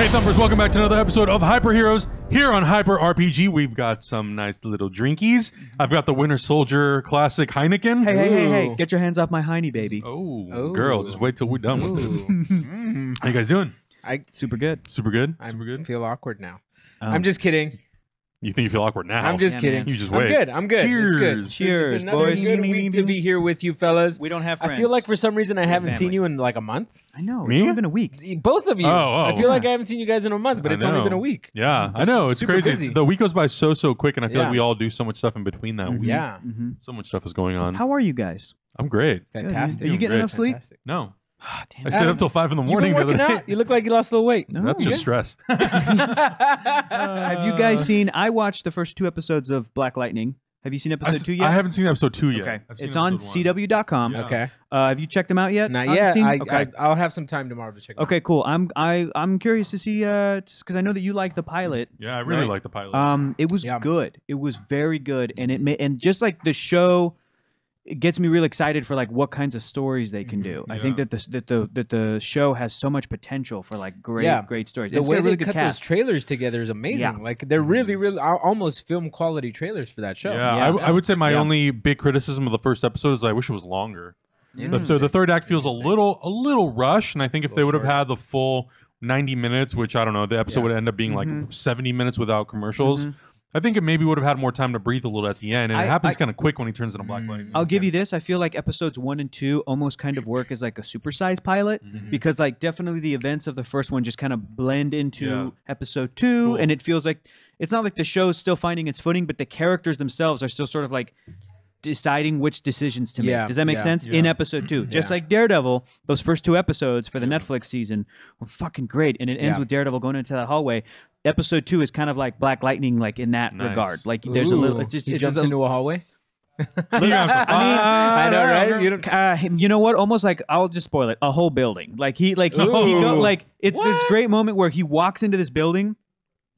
Hey Thumpers, welcome back to another episode of Hyper Heroes. Here on Hyper RPG, we've got some nice little drinkies. I've got the Winter Soldier Classic Heineken. Hey, get your hands off my Heine, baby. Oh, girl, just wait till we're done with this. How you guys doing? Super good. Super good? I Super good? feel awkward now. I'm just kidding. You think you feel awkward now? I'm just Yeah, kidding. man. You just I'm wait. good. I'm good. Cheers. It's good. Cheers, it's another boys. good week to be here with you fellas. We don't have friends. I feel like for some reason I haven't seen family. you in like a month. I know. Me? It's only been a week. Both of you. Oh, I feel like I haven't seen you guys in a month, but I it's only know. been a week. Yeah, I know. It's super crazy. busy. The week goes by so quick, and I feel Yeah. like we all do so much stuff in between that week. Yeah. Mm-hmm. So much stuff is going on. How are you guys? I'm great. Fantastic. Are you getting Great. enough sleep? Fantastic. No. Damn I it. stayed up till 5 in the You morning been the other working day. out? You look like you lost a little weight. No. That's just stress. Have you guys seen? I watched the first 2 episodes of Black Lightning. Have you seen episode 2 yet? I haven't seen episode 2 yet. Okay. I've seen It's on episode 1. CW.com. Yeah. Okay. Have you checked them out yet? Not yet. Augustine? Okay. I'll have some time tomorrow to check. Okay, cool. I'm curious to see just because I know that you like the pilot. Yeah, I really Right. like the pilot. It was Yeah. good. It was very good, and and just like the show, it gets me real excited for like what kinds of stories they can do. I think Yeah. that the show has so much potential for like great Yeah. great stories. The It's way got a really they good cut those cast. trailers together is amazing. Yeah. Like they're really almost film quality trailers for that show. yeah, I would say my Yeah. only big criticism of the first episode is I wish it was longer. Interesting. The third act feels a Interesting. little rushed, and I think if they would have short. had the full 90 minutes, which I don't know, the episode Yeah. would end up being like 70 minutes without commercials. I think it maybe would have had more time to breathe a little at the end, and it happens kind of quick when he turns into Black Lightning. I'll give you this. I feel like episodes 1 and 2 almost kind of work as like a supersized pilot because like definitely the events of the first one just kind of blend into Yeah. episode 2, Cool. and it feels like it's not like the show's still finding its footing, but the characters themselves are still sort of like deciding which decisions to make. Yeah, Does that make yeah, sense? yeah. In episode 2. Just Yeah. like Daredevil, those first 2 episodes for the Netflix season were fucking great, and it ends Yeah. with Daredevil going into that hallway. Episode 2 is kind of like Black Lightning, like in that Nice. regard. Like there's a little. Ooh. It's just he it's jumps just a, into a hallway. I know, right? You don't. you know what? Almost like I'll just spoil it. A whole building. Like he go Ooh. like it's this What? great moment where he walks into this building,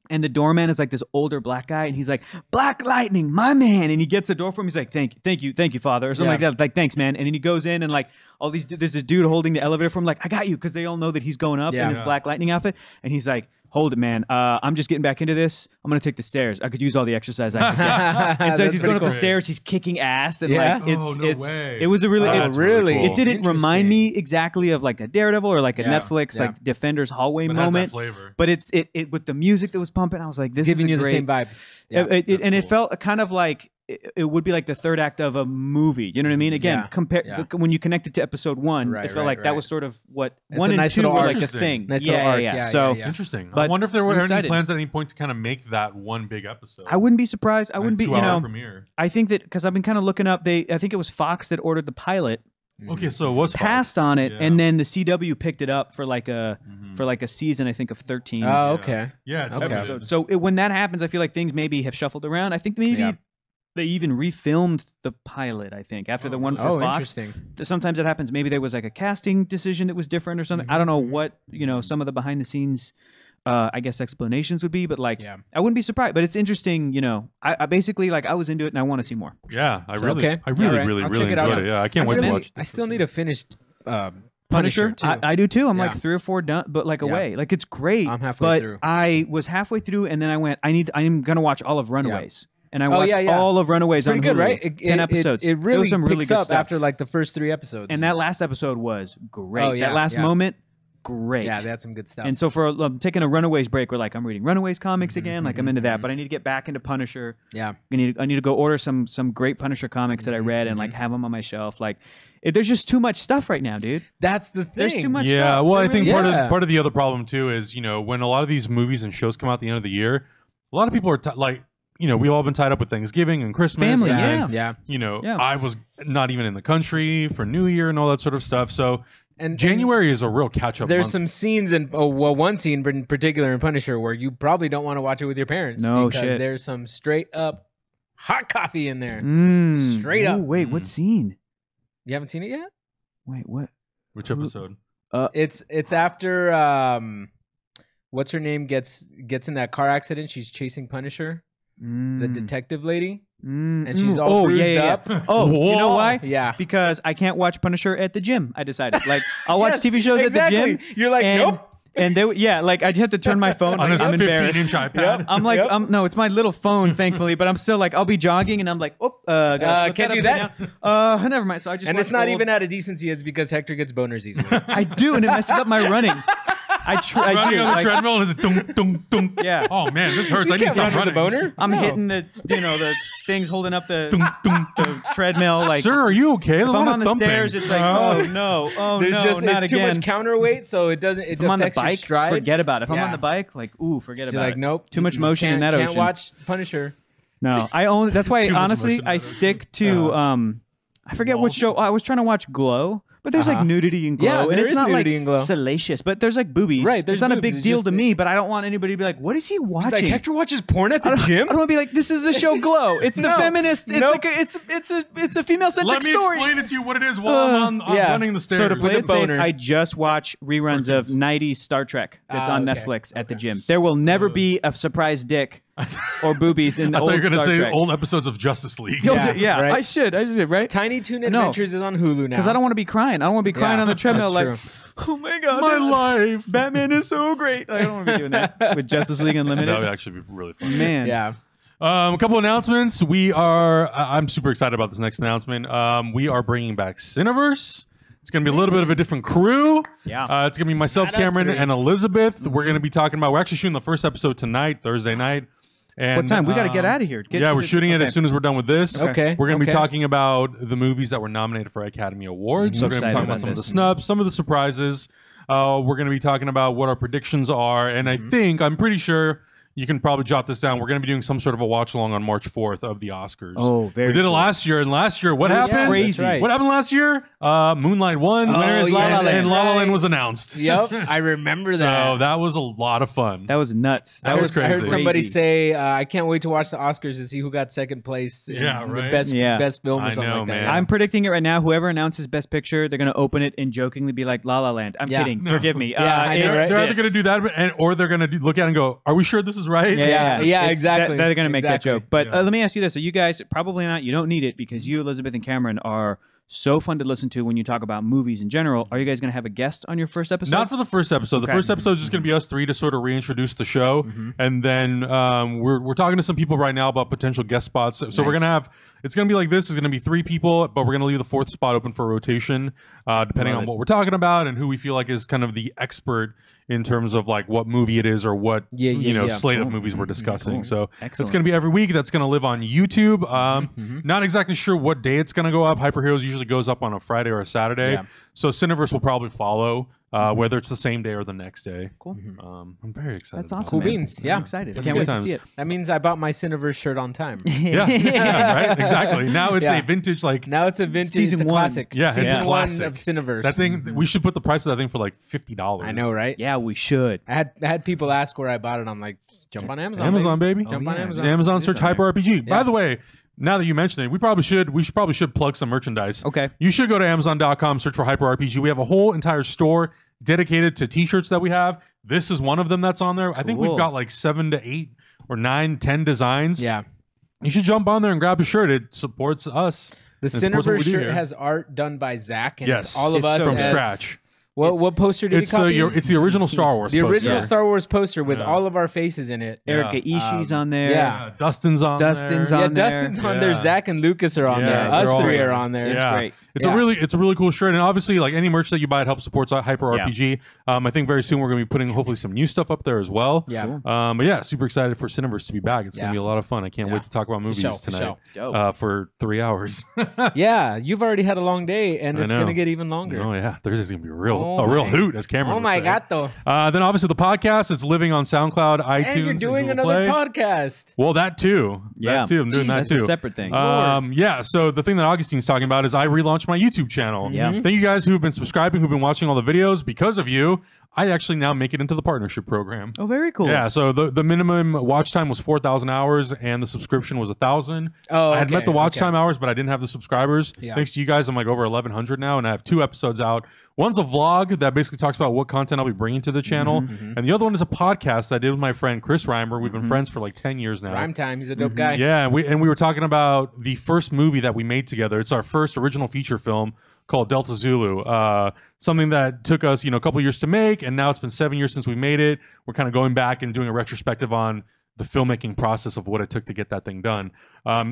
and the doorman is like this older black guy, and he's like, "Black Lightning, my man," and he gets the door for him. He's like, "Thank you, Father," or something like Yeah. that. Like, "Thanks, man." And then he goes in, and like all these, there's this dude holding the elevator for him. Like, "I got you," because they all know that he's going up Yeah. in his Yeah. Black Lightning outfit, and he's like, "Hold it, man. I'm just getting back into this. I'm gonna take the stairs. I could use all the exercise I can get." And so That's he's going pretty up the cool. stairs. He's kicking ass, and Yeah? like it's Oh, no it's way. it was a really Oh, it, that's really? cool. it didn't remind Interesting. me exactly of like a Daredevil or like a Yeah. Netflix Yeah. like Defenders hallway But it has that moment. flavor. But it with the music that was pumping, I was like, "This Giving is a you great." the same vibe. Yeah. And it cool. felt kind of like it would be like the third act of a movie. You know what I mean? Again, Yeah. compare Yeah. when you connect it to episode 1, Right, it felt right, like that right. was sort of what It's 1 a and nice 2 little were arc. like a Interesting. thing. Nice yeah, little arc. yeah. Yeah, So yeah. Interesting. I But wonder if there were I'm any excited. plans at any point to kind of make that one big episode. I wouldn't be surprised. I wouldn't be. You Nice 2-hour know, premiere. I think that because I've been kind of looking up. I think it was Fox that ordered the pilot, Okay, so it was passed Fox. on it, Yeah. and then the CW picked it up for like a Mhm. season, I think, of 13 Oh, okay. Yeah, it's Okay. episode. episodes. So when that happens, I feel like things maybe have shuffled around. I think maybe Yeah. they even refilmed the pilot. I think after the one for Oh, Fox. interesting. Sometimes it happens. Maybe there was like a casting decision that was different or something. I don't know what some of the behind the scenes. I guess explanations would be, but like Yeah. I wouldn't be surprised. But it's interesting, I basically like I was into it and I want to see more. Yeah, I really, Okay. I really, All right. really, I'll really check it out. enjoyed it. Yeah, I can't wait to really- watch. I still need to finish Punisher, too. I do too. I'm Yeah. like 3 or 4 done, but like Yeah. away. Like it's great. I'm halfway but through. I was halfway through, and then I went. I'm gonna watch all of Runaways, and I Oh, watched yeah, yeah. all of Runaways. It's pretty on good, Hulu. right? 10 episodes. It There really was some really picks good up stuff. after like the first 3 episodes. And that last episode was great. Oh, yeah, that last yeah. moment, great. yeah, they had some good stuff. And so for taking a Runaways break, we're like, I'm reading Runaways comics again. Like I'm into that, but I need to get back into Punisher. yeah, I need to go order some great Punisher comics that I read and like have them on my shelf. Like, there's just too much stuff right now, dude. that's the thing. There's too much Yeah, stuff. well, I There think really is. part of the other problem too is when a lot of these movies and shows come out at the end of the year, a lot of people are like. We've all been tied up with Thanksgiving and Christmas. Family, and, yeah. Yeah. I was not even in the country for New Year and all that sort of stuff. So And January is a real catch-up There's month. some scenes in one scene in particular in Punisher where you probably don't want to watch it with your parents. No because shit. there's some straight up hot coffee in there. Straight Ooh, up. wait, what scene? You haven't seen it yet? Wait, what? Which episode? It's after what's her name gets in that car accident. She's chasing Punisher, the detective lady, and she's all bruised up. Oh, you know Whoa. why? Yeah. Because I can't watch Punisher at the gym. I decided, like, I'll watch Yes, TV shows exactly. at the gym. You're like, and nope. And like I'd have to turn my phone. On Like, his I'm 15-inch embarrassed. iPad. I'm like, no, it's my little phone, thankfully. But I'm still like, I'll be jogging, and I'm like, can't do that. Never mind. So I just And it's not even out of decency. It's because Hector gets boners easily. I do, and it messes up my running. I do. Running on the Like, treadmill and it's dunk, dunk, dunk. Yeah. Oh man, this hurts. I need to Can't stop run with running. a boner. I'm No. hitting the things holding up the Dunk, dunk, the treadmill. Like, Sir, are you okay? if I'm on the stairs, it's like, oh no, There's no, just not it's again. too much counterweight, so it doesn't. It If I'm on the affects your bike, stride. forget about it. If I'm on Yeah. the bike, like, forget You're about like, it. nope. Too much motion in that Can't ocean. watch Punisher. No, I only. That's why Too much honestly motion in I that stick to I forget what show. I was trying to watch Glow, but there's like nudity in Glow, Yeah, and there it's is not nudity like in Glow. salacious, but there's like boobies. Right, there's it's not a boobs. big It's deal just- to me, but I don't want anybody to be like, "What is he watching?" Like Hector watches porn at the I gym. don't want to be like, "This is the show Glow. It's the No. feminist. It's Nope. like it's a female centric Let me story." explain it to you what it is while I'm yeah. running the stairs. So to play With it a safe, boner. I just watch reruns of 90s Star Trek that's on okay. Netflix at the gym. There will never be a surprise dick or boobies in I thought old you were going to Star say Trek. old episodes of Justice League. Yeah, right. I should, right? Tiny Toon No. Adventures is on Hulu now. Because I don't want to be crying. I don't want to be crying Yeah, on the treadmill like, that's oh my god, My life. Batman is so great. I don't want to be doing that with Justice League Unlimited. That would actually be really fun. Man, Yeah. A couple announcements. I'm super excited about this next announcement. We are bringing back Cineverse. It's going to be a little bit of a different crew. Yeah. It's going to be myself, Not us Cameron, three. and Elizabeth. We're going to be talking about. We're actually shooting the first episode tonight, Thursday night. And, What time? We got to get out of here. Yeah, we're shooting it as soon as we're done with this. Okay. We're going to be Okay. talking about the movies that were nominated for Academy Awards. So We're going to be excited talking about about some of the this. snubs, some of the surprises. We're going to be talking about what our predictions are. And I'm pretty sure you can probably jot this down. We're going to be doing some sort of a watch along on March 4th of the Oscars. Oh, very We did it cool. last year. And last year, what happened? crazy. That's right. What happened last year? Moonlight won. Winner is La La and, Land. and La La Right. Land was announced. Yep. I remember So that. that was a lot of fun. That was nuts. That was I heard crazy. somebody Crazy. say, "I can't wait to watch the Oscars to see who got second place in Yeah, the right. best Yeah. best film or I something know, like that." man. I'm predicting it right now. Whoever announces Best Picture, they're going to open it and jokingly be like, La La Land. I'm Yeah. kidding. No. Forgive me. Yeah, I know, it's right? They're either this. going to do that, or they're going to look at it and go, "Are we sure this is right?" Yeah, It's- exactly. They're going to make that Exactly. joke. But Yeah. let me ask you this. So you guys, probably not, you don't need it because you, Elizabeth and Cameron, are so fun to listen to when you talk about movies in general. Are you guys going to have a guest on your first episode? Not for the first episode. The Okay. first episode is just going to be us three to sort of reintroduce the show, and then we're talking to some people right now about potential guest spots. So we're Nice. gonna have it's gonna be like this. It's gonna be 3 people, but we're gonna leave the 4th spot open for rotation, depending Love on it. what we're talking about and who we feel like is kind of the expert in terms of like what movie it is or what Yeah, yeah, yeah. slate of Cool. movies we're discussing. Cool. So Excellent. it's gonna be every week. That's gonna live on YouTube. Not exactly sure what day it's gonna go up. Hyper Heroes usually goes up on a Friday or a Saturday. Yeah. So Cineverse will probably follow, whether it's the same day or the next day. Cool. I'm very excited. That's about awesome. it. Cool man. beans. I'm Yeah. excited. That's Can't good wait times. to see it. That means I bought my Cineverse shirt on time. Yeah, right. Exactly. Now it's Yeah. a vintage like Now it's a vintage, Season it's a one. classic. Yeah, it's a Season classic. one of Cineverse. that thing. We should put the price of that thing for like $50. I know, right? Yeah, we should. I had people ask where I bought it. I'm like, jump on Amazon. Amazon, baby. Jump Oh, on yeah. Amazon. Amazon It's search on Hyper RPG. By Yeah. the way, now that you mention it, we should probably plug some merchandise. Okay. You should go to Amazon.com, search for Hyper RPG. We have a whole entire store dedicated to t-shirts that we have. This is one of them that's on there. I think we've Cool. got like 7 to 8 or 9, 10 designs. Yeah. You should jump on there and grab a shirt. It supports us. The It supports what we Cineverse do shirt here. has art done by Zach, and Yes. it's all of It's us so from as- scratch. What poster did It's he copy? it's the original Star Wars. The poster. original Yeah. Star Wars poster with Yeah. all of our faces in it. Erica Ishii's on there. yeah. Dustin's on Dustin's there. on Yeah, there. Dustin's on Yeah. there. Zach and Lucas are on Yeah, there. they're Us all three there. are on there. It's great. It's Yeah. a really cool shirt, and obviously, like any merch that you buy, it helps support Hyper RPG. I think very soon we're going to be putting hopefully some new stuff up there as well. Yeah. But yeah, super excited for Cineverse to be back. It's going Yeah. to be a lot of fun. I can't Yeah. wait to talk about movies show, for tonight show. for 3 hours. Yeah, you've already had a long day, and I it's know. going to get even longer. Oh yeah, Thursday's going to be Oh a real my- hoot, as Cameron Oh would my say. gato. Then obviously the podcast is living on SoundCloud, iTunes, And you're doing Google another Play. podcast. Well, that too. Yeah. That too. I'm doing that That's too. a separate thing. Yeah. So the thing that Augustine's talking about is I relaunched my YouTube channel. Yeah. Thank you guys who've been subscribing, who've been watching all the videos. Because of you, I actually now make it into the partnership program. Oh, very cool. Yeah. So the minimum watch time was 4,000 hours, and the subscription was 1,000. Oh, I had okay, met the watch okay. time hours, but I didn't have the subscribers. Yeah. Thanks to you guys, I'm like over 1,100 now, and I have 2 episodes out. One's a vlog that basically talks about what content I'll be bringing to the channel, Mm-hmm, and the other one is a podcast I did with my friend Chris Reimer. We've been friends for like 10 years now. Rhyme time. He's a dope guy. Yeah, we were talking about the first movie that we made together. It's our first original feature film called Delta Zulu. Something that took us, a couple years to make, and now it's been 7 years since we made it. We're kind of going back and doing a retrospective on the filmmaking process of what it took to get that thing done.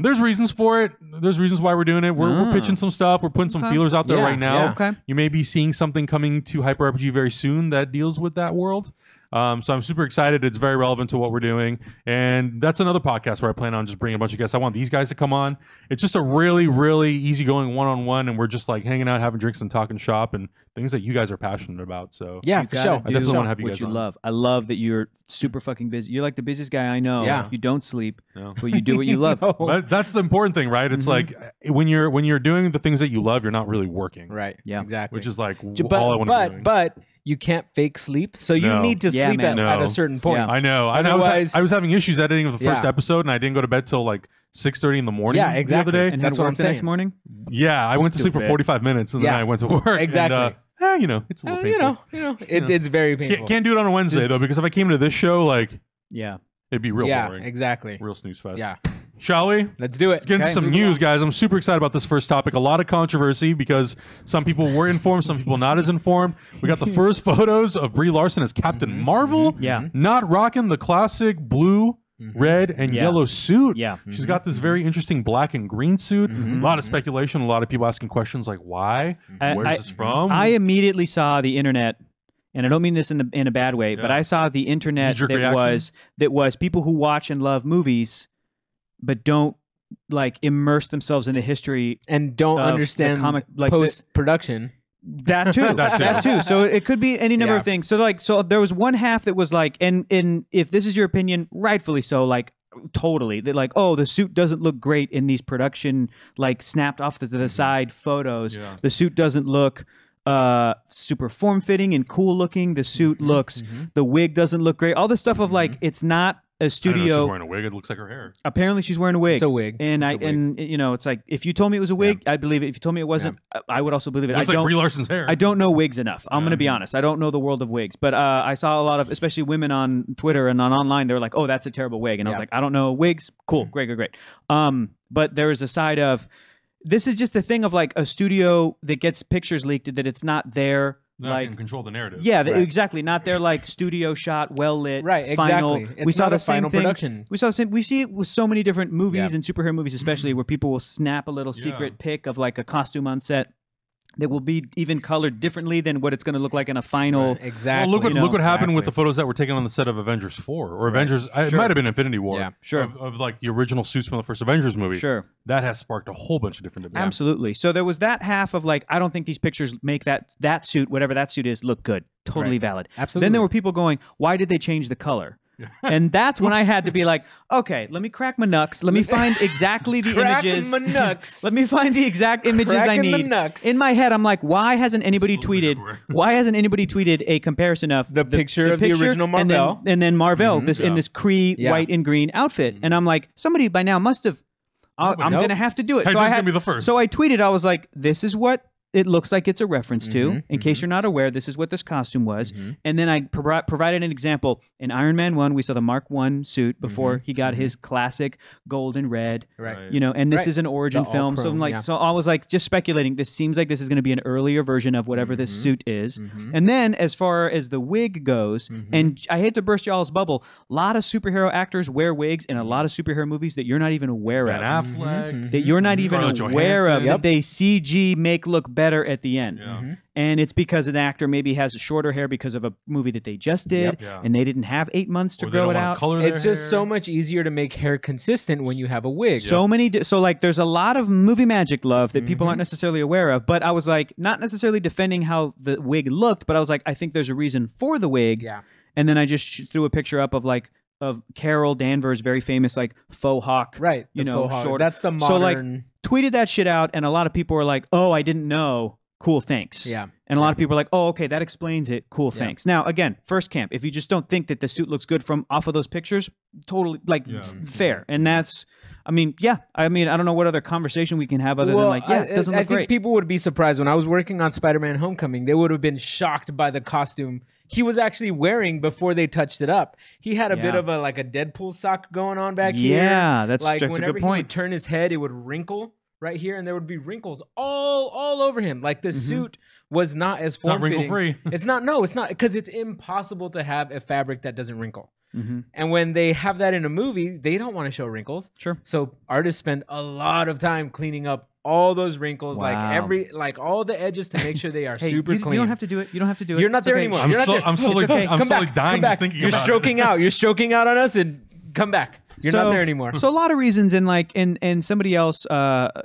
There's reasons for it. There's reasons why we're doing it. We're pitching some stuff. We're putting some feelers out there right now. Yeah. Okay. You may be seeing something coming to Hyper RPG very soon that deals with that world. So I'm super excited. It's very relevant to what we're doing. And that's another podcast where I plan on just bringing a bunch of guests. I want these guys to come on. It's just a really, really easygoing one-on-one, and we're just like hanging out, having drinks and talking shop and things that you guys are passionate about. So Yeah, You for gotta sure. I definitely do want to have you what guys you on. love. I love that you're super fucking busy. You're like the busiest guy I know. Yeah. You don't sleep, No. but you do what you love. No. But that's the important thing, right? It's like when you're doing the things that you love, you're not really working, Right. Yeah. Exactly. which is like but, all I want to be doing. but you can't fake sleep, so you No. need to Yeah, sleep man. at No. a certain point. Yeah. I know. Otherwise- I was having issues editing of the first Yeah. episode, and I didn't go to bed till like 6:30 in the morning. Yeah, exactly. The other day. And That's had what work I'm the next saying. morning. Yeah, I went to sleep for Stupid. 45 minutes, and then Yeah. I went to work. Exactly. And, it's a little painful. It's very painful. Can't do it on a Wednesday though, because if I came to this show, like Yeah. it'd be real yeah, boring, exactly. real snooze fest. Yeah. Shall we? Let's do it. Let's get into Okay, some moving news, guys. I'm super excited about this first topic. A lot of controversy because some people were informed, some people not as informed. We got the first photos of Brie Larson as Captain Marvel. Yeah. Not rocking the classic blue, red, and Yeah. yellow suit. Yeah. She's got this very interesting black and green suit. A lot of speculation, a lot of people asking questions like, why? Where's this from? I immediately saw the internet, and I don't mean this in a bad way, but Yeah. I saw the internet Knee-jerk that reaction? was people who watch and love movies, but don't like immerse themselves in the history. And don't Of the understand comic- like the- post production. That too, that too. So it could be any number Yeah. of things. So there was one half that was like, and if this is your opinion, rightfully so, like totally, that like, oh, the suit doesn't look great in these production like snapped off to the side photos. Yeah. The suit doesn't look super form fitting and cool looking. The suit looks, the wig doesn't look great. All this stuff of like, it's not a I don't know if studio. she's wearing a wig. It looks like her hair. Apparently, she's wearing a wig. It's a wig. And It's a wig. and it's like if you told me it was a wig, I'd believe it. If you told me it wasn't, I would also believe it. It looks I like don't. Brie Larson's hair. I don't know wigs enough. I'm going to be honest. I don't know the world of wigs, but I saw a lot of, especially women on Twitter and on online. They were like, "Oh, that's a terrible wig," and I was Yeah. like, "I don't know wigs. Cool, great. But there is a side of this is just the thing of like a studio that gets pictures leaked that it's not their Not like can control the narrative. yeah, Right. exactly. Not their like studio shot, well lit, Right, Final. exactly. We It's saw not the a same final thing. production. We saw the same. We see it with so many different movies Yeah. and superhero movies, especially where people will snap a little secret pic of like a costume on set that will be even colored differently than what it's going to look like in a final. Exactly. Well, look what happened with the Exactly. photos that were taken on the set of Avengers 4 or Avengers. It might have been Infinity War. Yeah. Sure. Of like the original suits from the first Avengers movie. Sure. That has sparked a whole bunch of different debates. Absolutely. So there was that half of like, I don't think these pictures make that suit, whatever that suit is, look good. Totally Right. valid. Absolutely. Then there were people going, why did they change the color? And that's when I had to be like, okay, let me crack my knucks. Let me find exactly the Cracking images. my knucks. Let me find the exact images I Cracking the need. knucks. In my head, I'm like, why hasn't anybody It's a little bit tweeted? everywhere. Why hasn't anybody tweeted a comparison of The picture of the original and then- Marvel. and then Marvel this in Yeah. this Kree Yeah. white and green outfit? And I'm like, somebody by now must have. I'm Nope. gonna have to do it. Hydra's So I gonna be the first. So I tweeted. I was like, this is what it looks like it's a reference to. Mhm, In case you're not aware, this is what this costume was. And then I provided an example. In Iron Man 1, we saw the Mark 1 suit before he got his classic gold and red. Right. And this Right. is an origin The film. So I'm all-chrome, like, yeah. so I was like just speculating. This seems like this is going to be an earlier version of whatever this suit is. Mm-hmm. And then as far as the wig goes, and I hate to burst y'all's bubble, a lot of superhero actors wear wigs in a lot of superhero movies that you're not even aware Ben of. Affleck. That you're not even Scarlett aware of, Johansson. that they CG make look better at the end. Yeah. And it's because an actor maybe has shorter hair because of a movie that they just did, Yep. Yeah. and they didn't have 8 months to Or they grow don't it wanna out. color their It's just hair. so much easier to make hair consistent when you have a wig. So many, so like, there's a lot of movie magic love that Mm-hmm. people aren't necessarily aware of. But I was like, not necessarily defending how the wig looked, but I was like, I think there's a reason for the wig. Yeah. And then I just threw a picture up of like of Carol Danvers, very famous like faux hawk, Right. You the know, faux hawk. short. That's the modern. So like, tweeted that shit out, and a lot of people were like, "Oh, I didn't know." Cool, thanks. Yeah. And a lot of people are like, "Oh, okay, that explains it." Cool, Yeah. thanks. Now, again, first camp. If you just don't think that the suit looks good from off of those pictures, totally like Yeah. fair. And that's, I mean, yeah. I mean, I don't know what other conversation we can have other than like, yeah, it doesn't I look think great. people would be surprised when I was working on Spider-Man: Homecoming. They would have been shocked by the costume he was actually wearing before they touched it up. He had a bit Yeah. of a like a Deadpool sock going on back here. Yeah, that's like a whenever good he would point. turn his head, it would wrinkle. right here, and there would be wrinkles all over him. Like the suit was not as It's not form-fitting. wrinkle free. It's not. No, it's not, because it's impossible to have a fabric that doesn't wrinkle. Mm-hmm. And when they have that in a movie, they don't want to show wrinkles. Sure. So artists spend a lot of time cleaning up all those wrinkles, Wow. like all the edges, to make sure they are Hey, super you clean. don't have to do it. You don't have to do it. You're not It's there okay. anymore. I'm You're not so there. I'm so It's like okay. I'm Come so back. like dying Come back. just thinking You're about stroking it. out. You're stroking out on us, and come back. You're not there anymore. So a lot of reasons, and like, and somebody else,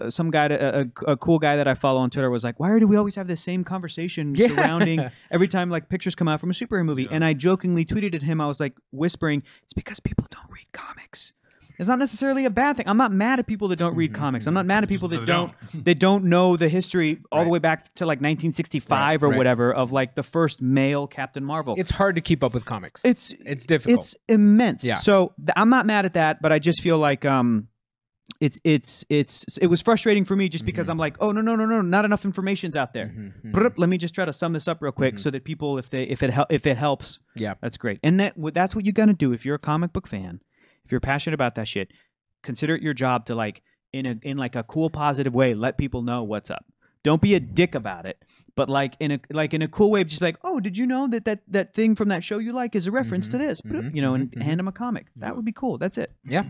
some guy, a cool guy that I follow on Twitter was like, why do we always have the same conversation Yeah. surrounding every time like pictures come out from a superhero movie? Yeah. And I jokingly tweeted at him, I was like whispering, it's because people don't read comics. It's not necessarily a bad thing. I'm not mad at people that don't read comics. I'm not mad at people Just that they don't know the history all the Right. way back to like 1965 or Right. whatever of like the first male Captain Marvel. It's hard to keep up with comics. It's difficult. It's immense. Yeah. So I'm not mad at that, but I just feel like it was frustrating for me just because I'm like, oh no, not enough information's out there. Brup, let me just try to sum this up real quick so that people, if it helps, Yeah. that's great. And that's what you got to do if you're a comic book fan, if you're passionate about that shit. Consider it your job to like in like a cool, positive way let people know what's up. Don't be a dick about it, but like in a cool way, just like, oh, did you know that thing from that show you like is a reference to this? Bloop, you know, and hand them a comic. That would be cool. That's it. Yeah.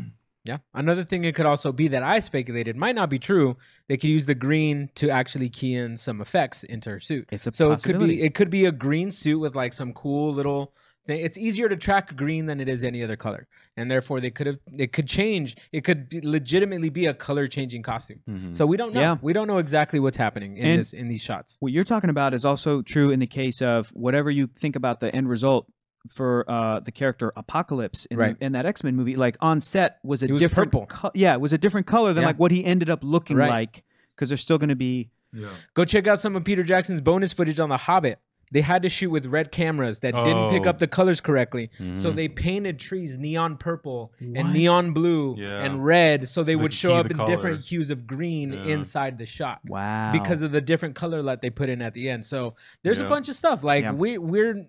Yeah. Another thing it could also be that I speculated might not be true. They could use the green to actually key in some effects into her suit. It's a so possibility. it could be a green suit with like some cool little thing. It's easier to track green than it is any other color, and therefore it could change. It could legitimately be a color changing costume. So we don't know. Yeah. We don't know exactly what's happening in these shots. What you're talking about is also true in the case of whatever you think about the end result for the character Apocalypse in, Right. in that X-Men movie. Like on set was a It was different purple. it was a different color than Yeah. like what he ended up looking Right. like, because there's still going to be Yeah. Go check out some of Peter Jackson's bonus footage on The Hobbit. They had to shoot with red cameras that didn't pick Oh. up the colors correctly. So Mhm. they painted trees neon purple What? and neon blue Yeah. and red, so they they would could show key up the in different color. hues of green Yeah. inside the shot. wow Because of the different color that they put in at the end. So there's a Yeah. bunch of stuff. Like Yeah. we're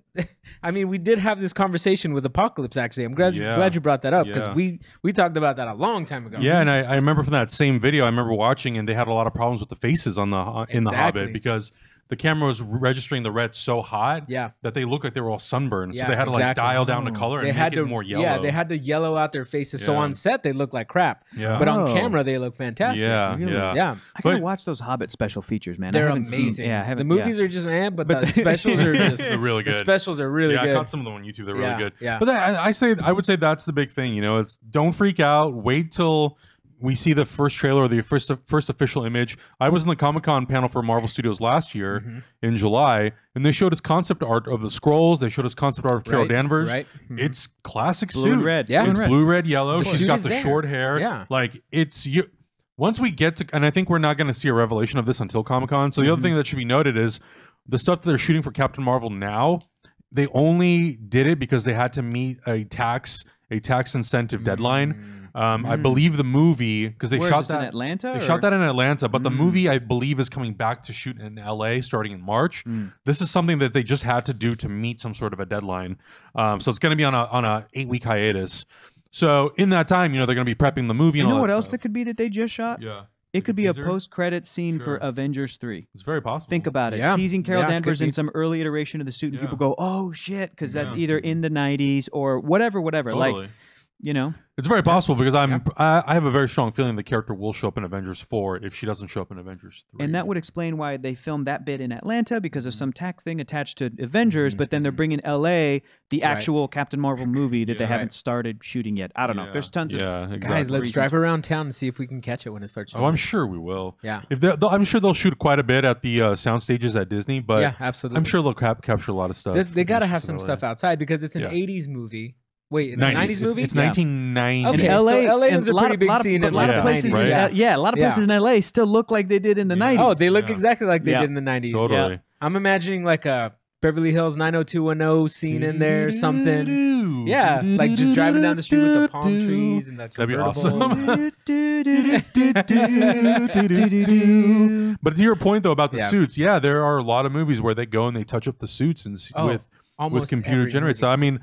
I mean, we did have this conversation with Apocalypse actually. I'm glad Yeah. glad you brought that up, because Yeah. we talked about that a long time ago. Yeah, and I remember from that same video, I remember watching, and they had a lot of problems with the faces on in the Exactly. Hobbit, because the camera was registering the red so hot Yeah. that they looked like they were all sunburned. Yeah, so they had to like exactly. dial down the Oh. color and They make had it to more yellow. Yeah, they had to yellow out their faces. So Yeah. on set they look like crap. Yeah. But on Oh. camera they look fantastic. Yeah, Really? yeah. Yeah. I gotta but- watch those Hobbit special features, man. I They're haven't amazing. Seen, yeah, I haven't. The movies are just but the specials are just They're really good. The specials are really yeah, I good. caught some of them on YouTube. They're Yeah, really good. yeah. But I would say that's the big thing. You know, it's don't freak out. Wait till we see the first trailer or the first official image. I was in the Comic-Con panel for Marvel Studios last year Mm-hmm. in July, and they showed us concept art of the Skrulls. They showed us concept art of Carol Right, Danvers. right. Mhm. It's classic blue suit. and red. Yeah. blue It's and red. blue, red, yellow. The She's suit got is the there. short hair. Yeah. Like it's you. Once we get to, and I think we're not going to see a revelation of this until Comic-Con. So the other thing that should be noted is the stuff that they're shooting for Captain Marvel now. They only did it because they had to meet a tax incentive deadline. I believe the movie, because they Where shot is this, that in Atlanta. they or- shot that in Atlanta, but the movie I believe is coming back to shoot in LA starting in March. This is something that they just had to do to meet some sort of a deadline. So it's going to be on a 8-week hiatus. So in that time, you know, they're going to be prepping the movie. You and know all what that else stuff. that could be that they just shot? Yeah, It could be a teaser? post-credit scene for Sure. Avengers 3. It's very possible. Think about it. Yeah. Teasing Carol Yeah, could Danvers be. in some early iteration of the suit, and Yeah. people go, "Oh shit," because that's Yeah. either in the '90s or whatever. Totally. Like, you know, It's very possible because I have a very strong feeling the character will show up in Avengers 4 if she doesn't show up in Avengers 3. and that would explain why they filmed that bit in Atlanta because of some tax thing attached to Avengers. But then they're bringing LA, the actual Captain Marvel movie that they Yeah. haven't started shooting yet. I don't know. Yeah. There's tons of exactly. Guys, let's reasons. drive around town and see if we can catch it when it starts. Oh, I'm sure we will. Yeah. If I'm sure they'll shoot quite a bit at the sound stages at Disney, but Yeah, absolutely. I'm sure they'll capture a lot of stuff. They got to from have some LA. stuff outside because it's an Yeah. 80s movie. Wait, it's a 90s movie? It's Yeah. 1990. Okay, And LA, so LA is and a pretty big scene but in a lot like of the places. 90s, In, right? yeah, a lot of Yeah. places in LA still look like they did in the Yeah. 90s. Oh, they look Yeah. exactly like they Yeah. did in the 90s. Totally. I'm imagining like a Beverly Hills 90210 scene in there, something. Yeah, like just driving down the street with the palm trees and the That'd be convertible. awesome. But to your point though about the Yeah. suits, yeah, there are a lot of movies where they go and they touch up the suits and Oh, with Almost computer every generated. So movie. I mean,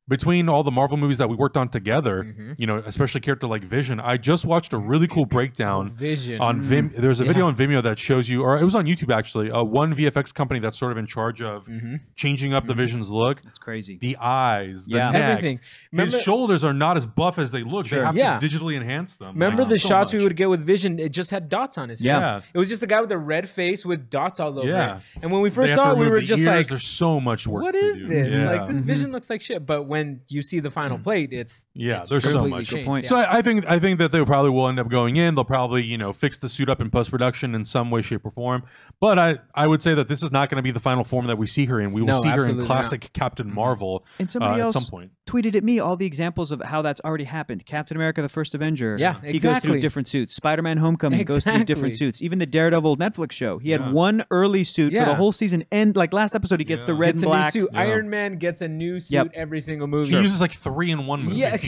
between all the Marvel movies that we worked on together, you know, especially a character like Vision, I just watched a really cool breakdown Vision on Vim. There's a video on Vimeo that shows you, or it was on YouTube actually, one VFX company that's sort of in charge of changing up the Vision's look. It's crazy. The eyes, the neck, everything. His shoulders are not as buff as they look. They have to digitally enhance them. Remember the so shots much. we would get with Vision? It just had dots on his face. Yeah. It was just a guy with a red face with dots all over Yeah. it. And when we They first have to saw it, we remove were the just ears. like, there's so much work. what to is do. this? Yeah. Like, this Vision looks like shit. But when you see the final plate, it's Yeah, it's there's so completely much. changed. point. So I think that they probably will end up going in. They'll probably, you know, fix the suit up in post production in some way, shape, or form. But I would say that this is not going to be the final form that we see her in. We will No, see her in absolutely classic Captain Marvel And somebody at else some point. tweeted at me all the examples of how that's already happened. Captain America, the First Avenger. Yeah, He goes through exactly. different suits. Spider-Man Homecoming goes through different Exactly. suits. Even the Daredevil Netflix show. He Yeah. had one early suit for Yeah. the whole season. And like last episode, he gets the red Gets and a new black. suit. Yeah. Iron Man gets a new suit Yep. every single movie. He uses like 3 in one movie. Yes.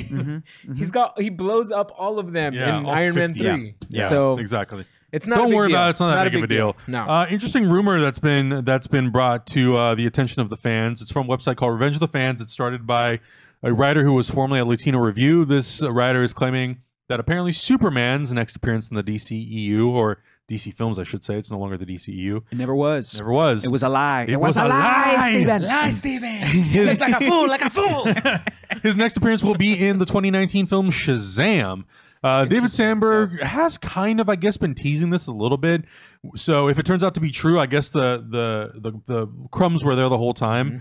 He blows up all of them Yeah, in all Iron 50. Man 3. Yeah, So exactly. it's not Don't a big worry deal. about it. It's not that big of a deal. No. Interesting rumor that's been brought to the attention of the fans. It's from a website called Revenge of the Fans. It's started by a writer who was formerly at Latino Review. This writer is claiming that apparently Superman's next appearance in the DCEU, or DC Films, I should say. It's no longer the DCEU. It never was. Never was. It was a lie. It was a lie. Steven. Lie, Steven. Looks like a fool, like a fool. His next appearance will be in the 2019 film Shazam. David Sandberg has kind of, I guess, been teasing this a little bit. So if it turns out to be true, I guess the crumbs were there the whole time.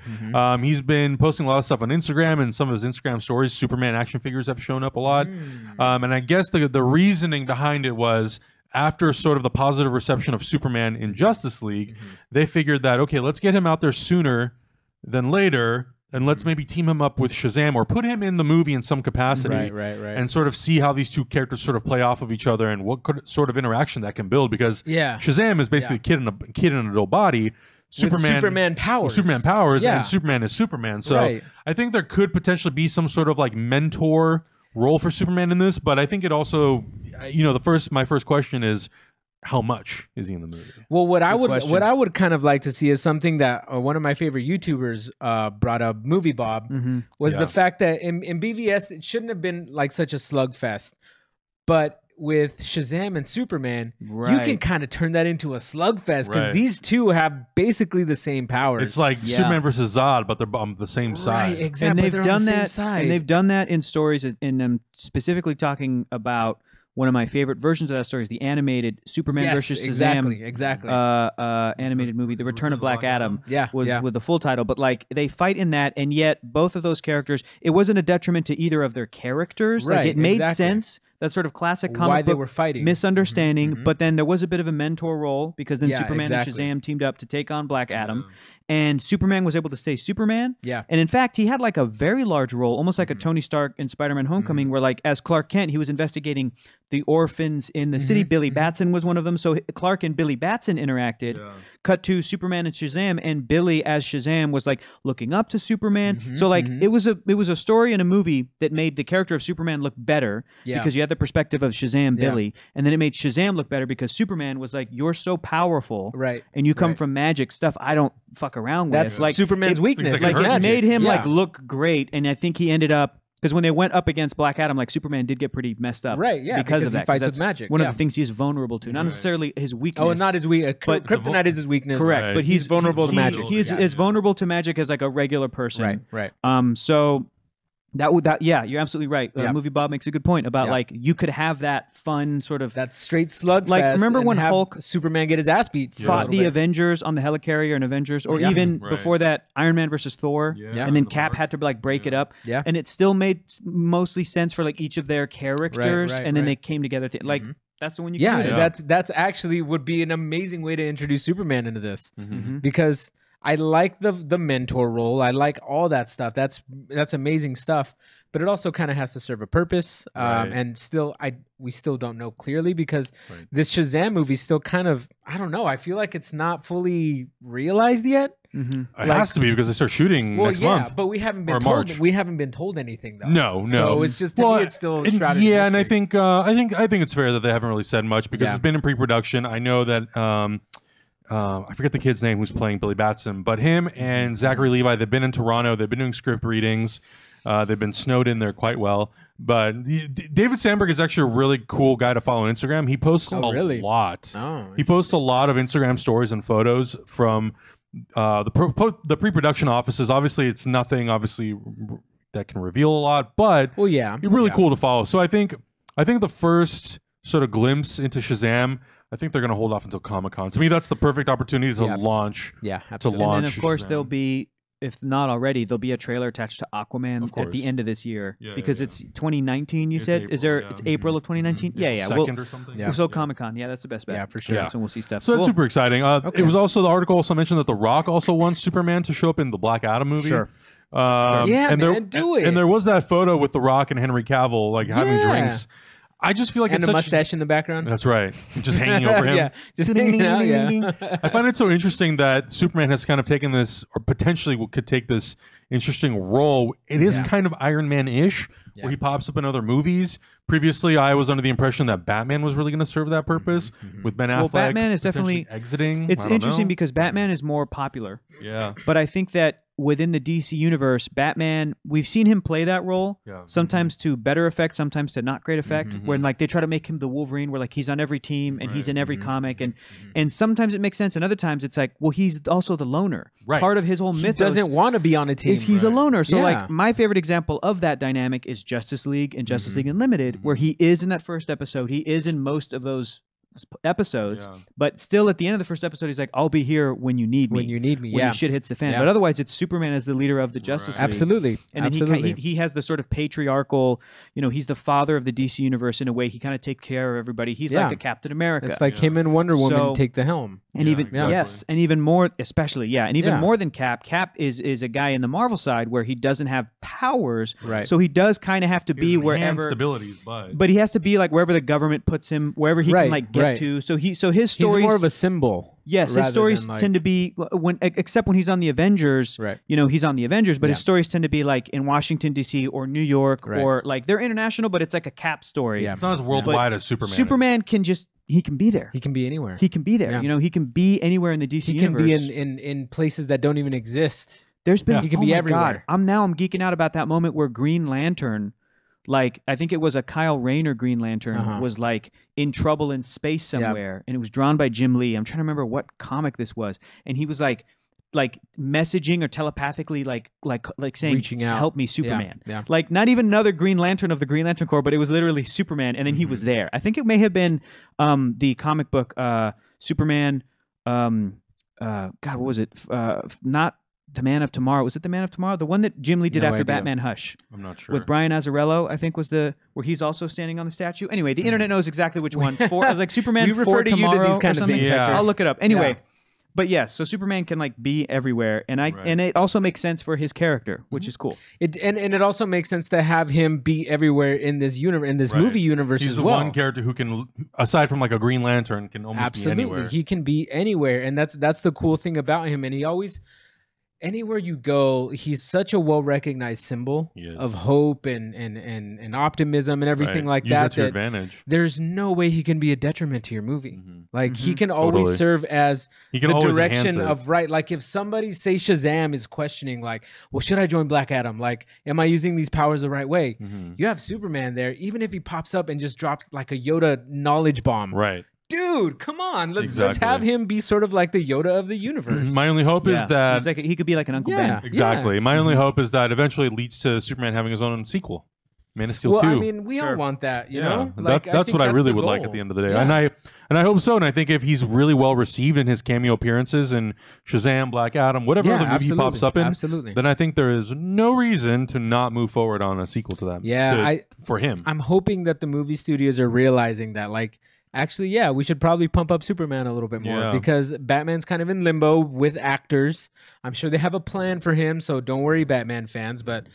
He's been posting a lot of stuff on Instagram, and some of his Instagram stories, Superman action figures have shown up a lot. And I guess the reasoning behind it was, after sort of the positive reception of Superman in Justice League, they figured that, okay, let's get him out there sooner than later, and let's maybe team him up with Shazam or put him in the movie in some capacity. Right. And sort of see how these two characters sort of play off of each other and what sort of interaction that can build. Because Shazam is basically a kid in an adult body. Superman powers. Superman powers, Yeah. and Superman is Superman. So Right. I think there could potentially be some sort of like mentor role for Superman in this, but I think it also, you know, my first question is, how much is he in the movie? Well, what I question. would kind of like to see is something that one of my favorite YouTubers brought up, Movie Bob, was the fact that in BVS it shouldn't have been like such a slugfest, but with Shazam and Superman, you can kind of turn that into a slugfest because these two have basically the same powers. It's like Superman versus Zod, but they're on the same side. Right, exactly. And they've done that. And they've done that in stories, and specifically talking about one of my favorite versions of that story is the animated Superman versus Shazam. Exactly. Animated movie, The Return of Black Adam. Was yeah. with the full title, but like they fight in that, and yet both of those characters, it wasn't a detriment to either of their characters. Like Right, it made exactly. sense. That sort of classic comic Why they book were fighting. misunderstanding, but then there was a bit of a mentor role because then Yeah, Superman exactly. and Shazam teamed up to take on Black Adam. And Superman was able to stay Superman. Yeah. And in fact, he had like a very large role, almost like a Tony Stark in Spider-Man Homecoming, where like as Clark Kent, he was investigating the orphans in the city. Billy Batson was one of them. So Clark and Billy Batson interacted. Cut to Superman and Shazam, and Billy as Shazam was like looking up to Superman. So like it was a story in a movie that made the character of Superman look better because you had the perspective of Shazam, Billy, and then it made Shazam look better because Superman was like, you're so powerful, Right. and you come from magic stuff I don't fuck around with. That's like Superman's weakness. like Like it magic. made him Yeah. like look great, and I think he ended up because when they went up against Black Adam, like Superman did get pretty messed up, Right, yeah, because of because he that. fights 'cause with that's magic, one yeah. of the things he's vulnerable to, not necessarily his weakness. Oh, not his weak. But- Kryptonite is his weakness. correct, Right. but He's vulnerable to magic. He is as vulnerable to magic as like a regular person. Right. So yeah, you're absolutely right. Yeah. Movie Bob makes a good point about Yeah. like you could have that fun sort of That's straight slugfest. Like, remember and when have Hulk Superman get his ass beat? for a fought little the bit. Avengers on the helicarrier and Avengers, or Yeah. even Right. before that, Iron Man versus Thor, Yeah. and then The Cap Mark. had to like break it up, Yeah. and it still made mostly sense for like each of their characters, right, and then right. they came together. Like that's the one you Yeah, can do. that's actually would be an amazing way to introduce Superman into this Mm-hmm. because I like the mentor role. I like all that stuff. That's amazing stuff. But it also kind of has to serve a purpose. Right. And still, we still don't know clearly because Right. this Shazam movie still kind of, I don't know. I feel like it's not fully realized yet. Mm-hmm. It has to be because they start shooting Well, next yeah, month. but we haven't been Or told. March. We haven't been told anything though. No. So it's just to me, it's still shrouded in yeah, and I mystery. think it's fair that they haven't really said much because Yeah. it's been in pre-production. I know that I forget the kid's name who's playing Billy Batson, but him and Zachary Levi, they've been in Toronto. They've been doing script readings. They've been snowed in there quite well. But David Sandberg is actually a really cool guy to follow on Instagram. He posts a lot. Oh, he posts a lot of Instagram stories and photos from the pre-production offices. Obviously, it's nothing that can reveal a lot, but yeah, you're really cool to follow. So I think the first sort of glimpse into Shazam, I think they're going to hold off until Comic-Con. To me, that's the perfect opportunity to launch. Yeah, absolutely. And then, of course, there'll be, if not already, there'll be a trailer attached to Aquaman at the end of this year because it's 2019. You said April, it's April of 2019. Yeah. Second or something. Yeah. So Comic-Con. Yeah, that's the best bet. Yeah, for sure. Yeah. So we'll see stuff. So that's super exciting. It was also the article also mentioned that The Rock also wants Superman to show up in the Black Adam movie. Sure. Yeah, and man, do it. And there was that photo with The Rock and Henry Cavill like having drinks. I just feel like and it's a mustache in the background. That's right, just hanging over him. Yeah, just hanging out. Yeah. I find it so interesting that Superman has kind of taken this, or potentially could take this interesting role. It is kind of Iron Man-ish, where he pops up in other movies. Previously, I was under the impression that Batman was really going to serve that purpose with Ben Affleck. Well, Batman is definitely exiting. It's interesting because Batman is more popular. Yeah, but I think that within the DC universe, Batman, we've seen him play that role sometimes to better effect, sometimes to not great effect. When like they try to make him the Wolverine, where like he's on every team and he's in every comic, and sometimes it makes sense, and other times it's like, well, he's also the loner. Part of his whole mythos doesn't want to be on a team. He's a loner. So like my favorite example of that dynamic is Justice League and Justice League Unlimited, where he is in that first episode. He is in most of those episodes, but still at the end of the first episode he's like, I'll be here when you need me. When the shit hits the fan. But otherwise it's Superman as the leader of the Justice League. Absolutely. And then he has the sort of patriarchal, he's the father of the DC universe in a way. He kind of takes care of everybody. He's like a Captain America. It's like him and Wonder Woman take the helm. And and even more, especially, and even more than Cap. Cap is a guy in the Marvel side where he doesn't have powers, so he does kind of have to be wherever abilities, but he has to be like wherever the government puts him, wherever he can like get to. So his stories, he's more of a symbol. Yes, his stories tend to be except when he's on the Avengers. He's on the Avengers, but his stories tend to be like in Washington D.C. or New York, or like they're international, but it's like a Cap story. It's not as worldwide as Superman. Superman can just. He can be there. He can be anywhere. He can be there. He can be anywhere in the DC universe. He can be in places that don't even exist. There's been he can be everywhere. God. I'm geeking out about that moment where Green Lantern, like I think it was a Kyle Rayner Green Lantern, was like in trouble in space somewhere, and it was drawn by Jim Lee. I'm trying to remember what comic this was, and he was like messaging or telepathically like saying, reaching out. Help me, Superman. Like not even another Green Lantern of the Green Lantern Corps, but it was literally Superman, and then he was there. I think it may have been the comic book Superman God, what was it? Not The Man of Tomorrow. Was it The Man of Tomorrow? The one that Jim Lee did after Batman Hush. I'm not sure. With Brian Azzarello, I think was where he's also standing on the statue. Anyway, the internet knows exactly which one. It was like Superman we refer for to Tomorrow you to these kind or of something. things. I'll look it up. Anyway. But yes, so Superman can like be everywhere, and and it also makes sense for his character, which is cool. And it also makes sense to have him be everywhere in this universe, in this movie universe He's as the well. one character who can, aside from like a Green Lantern, can almost be anywhere. He can be anywhere, and that's the cool thing about him. And he always, anywhere you go, he's such a well-recognized symbol of hope and optimism and everything like that. Use that to your advantage. There's no way he can be a detriment to your movie. Like he can always serve as the direction of right. Like if somebody, say Shazam, is questioning like, well, should I join Black Adam? Like, am I using these powers the right way? You have Superman there. Even if he pops up and just drops like a Yoda knowledge bomb. Right. Dude, come on. Let's have him be sort of like the Yoda of the universe. My only hope is that he's like he could be like an Uncle Ben. Exactly. My only hope is that eventually it leads to Superman having his own sequel. Man of Steel 2. I mean, we all want that, you know? Like, that's what I really would like at the end of the day. And I hope so. And I think if he's really well received in his cameo appearances in Shazam, Black Adam, whatever other movie he pops up in, then I think there is no reason to not move forward on a sequel to that. For him. I'm hoping that the movie studios are realizing that, like, actually, we should probably pump up Superman a little bit more because Batman's kind of in limbo with actors. I'm sure they have a plan for him, so don't worry, Batman fans. But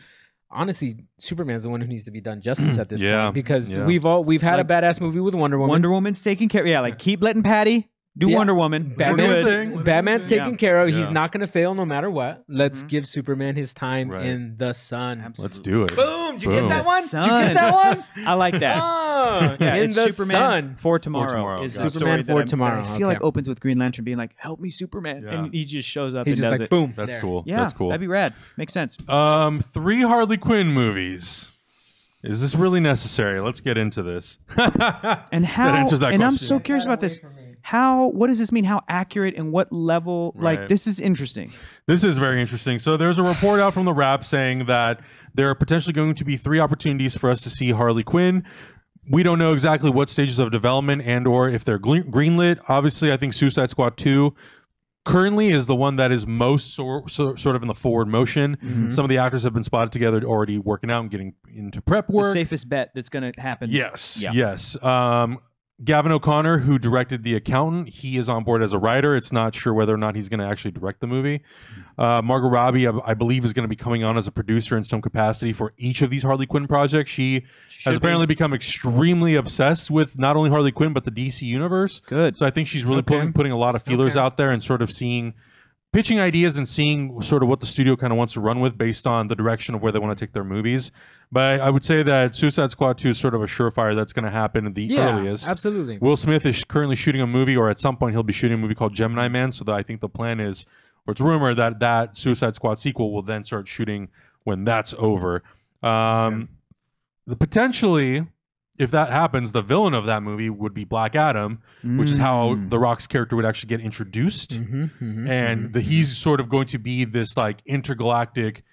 honestly, Superman's the one who needs to be done justice at this point because we've had a badass movie with Wonder Woman. Wonder Woman's taking care. Yeah, like keep letting Patty Do Wonder Woman. Batman's taken care of. Yeah. He's not going to fail no matter what. Let's give Superman his time in the sun. Absolutely. Let's do it. Boom! Did you Boom. get that one? Sun. Did you get that one? I like that. Oh, Yeah, in it's the Superman sun. for Tomorrow. Tomorrow, Is got the it. story Superman that for I'm- Tomorrow, that I feel like okay. opens with Green Lantern being like, "Help me, Superman," Yeah. and he just shows up. He's and just does like, it. boom. That's there. cool. Yeah, That's cool. That'd be rad. Makes sense. 3 Harley Quinn movies. Is this really necessary? Let's get into this. And how? answers that and I'm question. so curious about this. How? What does this mean? How accurate and what level? Right. Like, this is interesting. This is very interesting. So there's a report out from the Wrap saying that there are potentially going to be 3 opportunities for us to see Harley Quinn. We don't know exactly what stages of development and or if they're greenlit. Obviously, I think Suicide Squad 2 currently is the one that is most sort of in the forward motion. Some of the actors have been spotted together already working out and getting into prep work. The safest bet that's going to happen. Yes, Yeah. yes. Gavin O'Connor, who directed The Accountant, he is on board as a writer. It's not sure whether or not he's going to actually direct the movie. Margot Robbie, I believe, is going to be coming on as a producer in some capacity for each of these Harley Quinn projects. She has apparently become extremely obsessed with not only Harley Quinn, but the DC universe. Good. So I think she's really Okay. putting a lot of feelers Okay. out there and sort of pitching ideas and seeing sort of what the studio kind of wants to run with based on the direction of where they want to take their movies. But I would say that Suicide Squad 2 is sort of a surefire that's going to happen the earliest. Absolutely. Will Smith is currently shooting a movie, or at some point he'll be shooting a movie called Gemini Man. So I think the plan is, or it's rumored that Suicide Squad sequel will then start shooting when that's over. Potentially, if that happens, the villain of that movie would be Black Adam, which is how The Rock's character would actually get introduced. And he's sort of going to be this like intergalactic,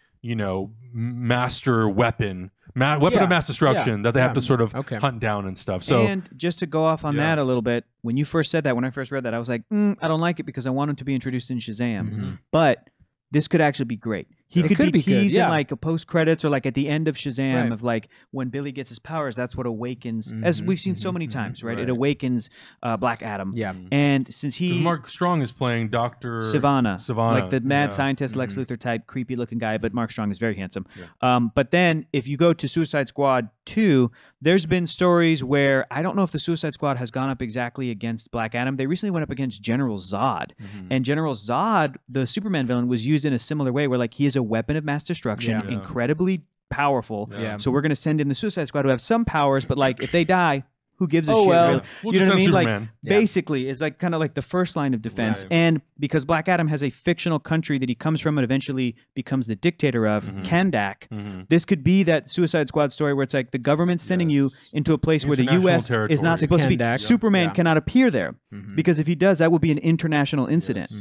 master weapon of mass destruction that they have to sort of hunt down and stuff. So, and just to go off on that a little bit, when you first said that, when I first read that, I was like, I don't like it because I want him to be introduced in Shazam. But this could actually be great. He could be teased in like a post credits or like at the end of Shazam of like when Billy gets his powers, that's what awakens, as we've seen so many times, right? It awakens Black Adam. Yeah. And since Mark Strong is playing Dr. Sivana, like the mad yeah. scientist Lex Luthor type, creepy looking guy, but Mark Strong is very handsome. But then if you go to Suicide Squad 2, there's been stories where I don't know if the Suicide Squad has gone up exactly against Black Adam. They recently went up against General Zod. And General Zod, the Superman villain, was used in a similar way where like he is a weapon of mass destruction, incredibly powerful. So we're going to send in the Suicide Squad who have some powers, but like if they die, who gives a shit? well. Really? We'll You know just what I mean? send Like Superman. basically is like kind of like the first line of defense. Right. And because Black Adam has a fictional country that he comes from and eventually becomes the dictator of, Kandak, this could be that Suicide Squad story where it's like the government's sending you into a place where the International U.S. is territory. not supposed to be. Kandak. Superman Yeah. cannot appear there because if he does, that would be an international incident.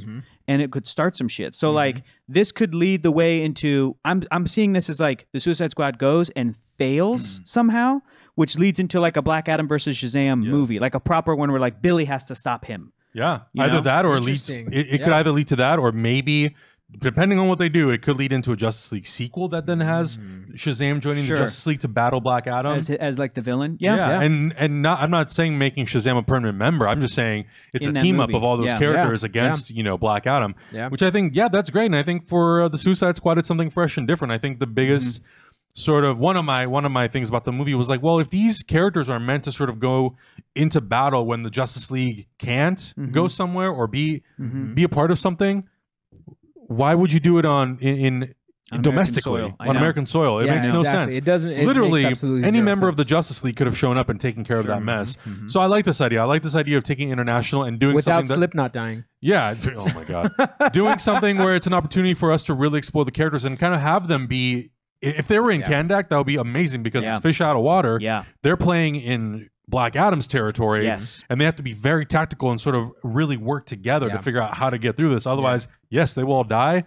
And it could start some shit. So like this could lead the way into I'm seeing this as like the Suicide Squad goes and fails somehow, which leads into like a Black Adam versus Shazam movie, like a proper one where like Billy has to stop him. Yeah, You either know? that or it leads. Interesting. It could either lead to that, or maybe, depending on what they do, it could lead into a Justice League sequel that then has Shazam joining Sure. the Justice League to battle Black Adam. As like the villain. Yeah. And not, I'm not saying making Shazam a permanent member. I'm just saying it's In a that team up movie. of all those Yeah. characters against Black Adam. Yeah. Which I think that's great. And I think for the Suicide Squad, it's something fresh and different. I think the biggest sort of one of my things about the movie was like, well, if these characters are meant to sort of go into battle when the Justice League can't go somewhere or be a part of something, why would you do it in domestically soil. I on know. American soil? It makes no exactly. sense. It doesn't. It Literally, makes absolutely any zero member of the sense. Justice League could have shown up and taken care of that mess. So I like this idea. I like this idea of taking international and doing without something that, Slipknot dying. yeah. Oh my god, doing something where it's an opportunity for us to really explore the characters and kind of have them be. If they were in Kandak, that would be amazing because it's fish out of water. Yeah. They're playing in Black Adam's territory. Yes. And they have to be very tactical and sort of really work together to figure out how to get through this. Otherwise, yes, they will all die.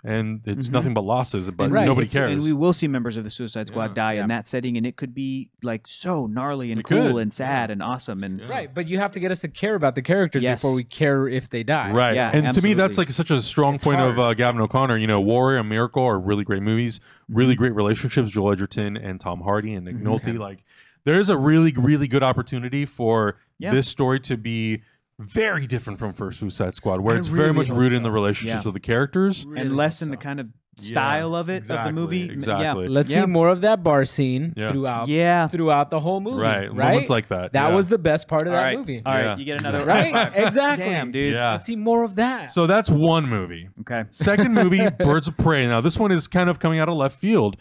And it's nothing but losses, but nobody cares. And we will see members of the Suicide Squad die in that setting, and it could be like so gnarly and It cool could. and sad and awesome. And Right, but you have to get us to care about the characters Yes. before we care if they die. Right. Yeah, and to me, that's absolutely. like such a strong It's point hard. of Gavin O'Connor. Warrior and Miracle are really great movies, really great relationships. Joel Edgerton and Tom Hardy and Nick Nolte. Like, there is a really, really good opportunity for this story to be very different from first Suicide Squad, where I it's very really much hope rooted in so. the relationships Yeah. of the characters. and less in the kind of style of it of the movie. Exactly. Yeah. Let's see more of that bar scene Yeah. throughout the whole movie. Right. Right. Moments like that. That yeah. was the best part of All that right. movie. All right, Yeah. you get another Right? five. Exactly. Damn, dude. Yeah. Let's see more of that. So that's one movie. Okay. Second movie, Birds of Prey. Now this one is kind of coming out of left field.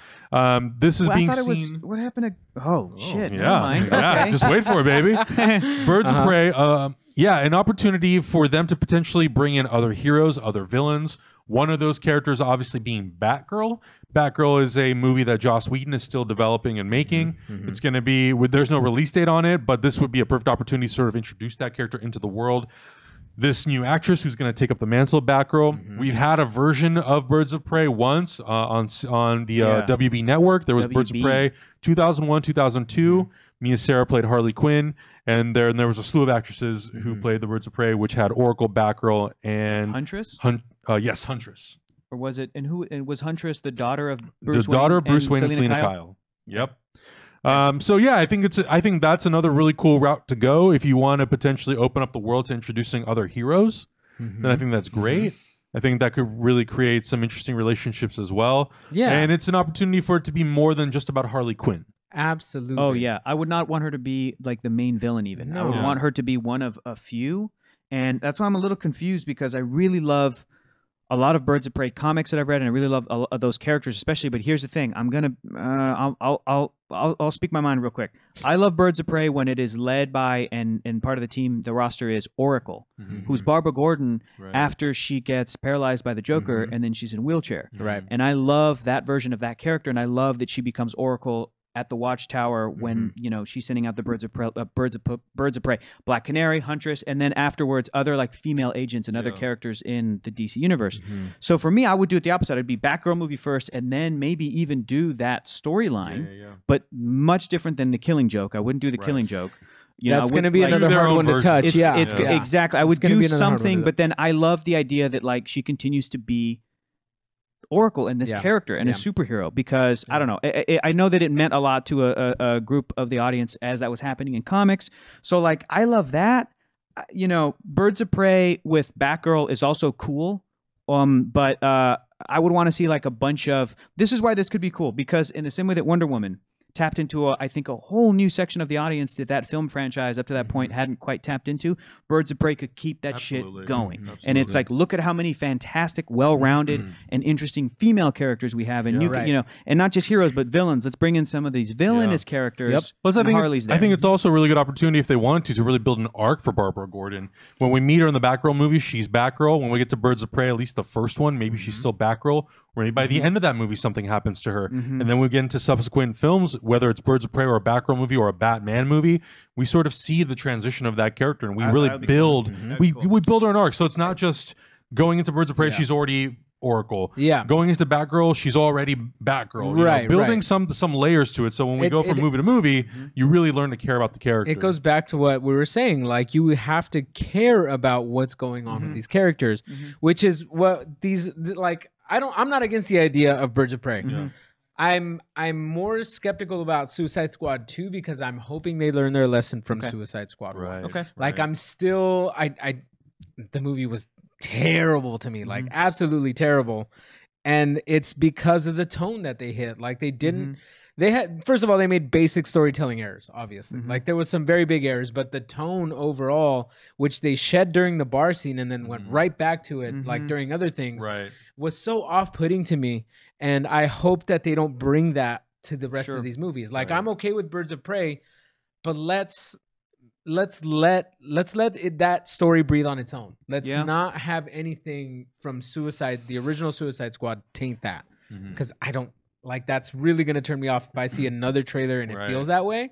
This is Well, being I thought it was. seen. What happened to? Oh shit. Never Yeah, mind. yeah. Okay. Just wait for it, baby. Birds of Prey. Yeah, an opportunity for them to potentially bring in other heroes, other villains. One of those characters, obviously, being Batgirl. Batgirl is a movie that Joss Whedon is still developing and making. It's going to be there's no release date on it, but this would be a perfect opportunity to sort of introduce that character into the world. This new actress who's going to take up the mantle of Batgirl. We've had a version of Birds of Prey once on the WB network. There was Birds of WB. Prey 2001, 2002. Mia Sarah played Harley Quinn, and there was a slew of actresses who played the Birds of Prey, which had Oracle, Batgirl, and Huntress, yes, Huntress. or was it? And was Huntress the daughter of Bruce The daughter of Wayne Bruce Wayne and Selena Kyle. Yep. So yeah, I think that's another really cool route to go if you want to potentially open up the world to introducing other heroes. Then I think that's great. I think that could really create some interesting relationships as well. Yeah. And it's an opportunity for it to be more than just about Harley Quinn. Absolutely. Oh yeah, I would not want her to be like the main villain. Even I would No. want her to be one of a few, and that's why I'm a little confused because I really love a lot of Birds of Prey comics that I've read, and I really love those characters, especially. But here's the thing: I'm gonna, I'll speak my mind real quick. I love Birds of Prey when it is led by and part of the team. The roster is Oracle, who's Barbara Gordon Right. after she gets paralyzed by the Joker, and then she's in a wheelchair. Right. And I love that version of that character, and I love that she becomes Oracle at the Watchtower when she's sending out the Birds of Prey, Black Canary, Huntress, and then afterwards other like female agents and other characters in the DC universe. So for me, I would do it the opposite. I'd be Batgirl movie first, and then maybe even do that storyline, but much different than the Killing Joke. I wouldn't do the Killing Joke. That's going to be another their hard own one to version. touch. It's exactly. I would gonna do be another hard one to something, do. but then I love the idea that like she continues to be Oracle in this character and a superhero because I don't know. I know that it meant a lot to a group of the audience as that was happening in comics. So like I love that. Birds of Prey with Batgirl is also cool. But I would want to see like a bunch of. This is why this could be cool because in the same way that Wonder Woman tapped into I think a whole new section of the audience that film franchise up to that point hadn't quite tapped into. Birds of Prey could keep that shit going. And it's like, look at how many fantastic, well-rounded and interesting female characters we have. And and not just heroes, but villains. Let's bring in some of these villainous characters. Plus, I and Harley's there. think it's also a really good opportunity if they wanted to really build an arc for Barbara Gordon. When we meet her in the Batgirl movie, she's Batgirl. When we get to Birds of Prey, at least the first one, maybe she's still Batgirl. Or maybe by the end of that movie, something happens to her. And then we get into subsequent films, whether it's Birds of Prey or a Batgirl movie or a Batman movie, we sort of see the transition of that character, and we really build. We build her an arc, so it's not just going into Birds of Prey. She's already Oracle. Yeah. Going into Batgirl, she's already Batgirl. You know, building some layers to it. So when we go from movie to movie, you really learn to care about the character. It goes back to what we were saying. Like you have to care about what's going on with these characters, which is what these like. I'm not against the idea of Birds of Prey. I'm more skeptical about Suicide Squad 2 because I'm hoping they learn their lesson from Suicide Squad 1. Okay. Like I'm still the movie was terrible to me, like absolutely terrible. And it's because of the tone that they hit. Like they didn't they had first of all, they made basic storytelling errors, obviously. Like there was some very big errors, but the tone overall, which they shed during the bar scene and then went right back to it, like during other things, was so off-putting to me. And I hope that they don't bring that to the rest of these movies. Like I'm okay with Birds of Prey, but let's let that story breathe on its own. Let's not have anything from the original Suicide Squad taint that, because I don't like. That's really gonna turn me off if I see another trailer and it feels that way.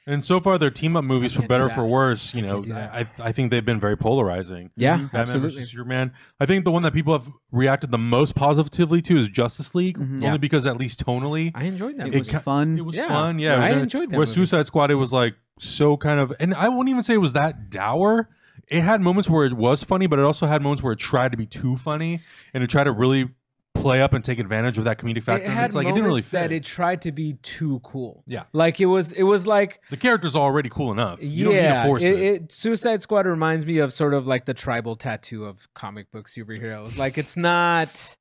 And so far, their team up movies, for better or for worse, I think they've been very polarizing. Yeah, Batman absolutely. versus Superman. I think the one that people have reacted the most positively to is Justice League, only because at least tonally, I enjoyed that. It was fun. It was fun. Yeah, I enjoyed that. Where movie. Suicide Squad, it was like so kind of, and I wouldn't even say it was that dour. It had moments where it was funny, but it also had moments where it tried to be too funny and it tried to really play up and take advantage of that comedic factor. It had it's like it moments didn't really fit. that it tried to be too cool. Yeah. Like it was like The character's already cool enough. You don't need to force it. Suicide Squad reminds me of sort of like the tribal tattoo of comic book superheroes. Like it's not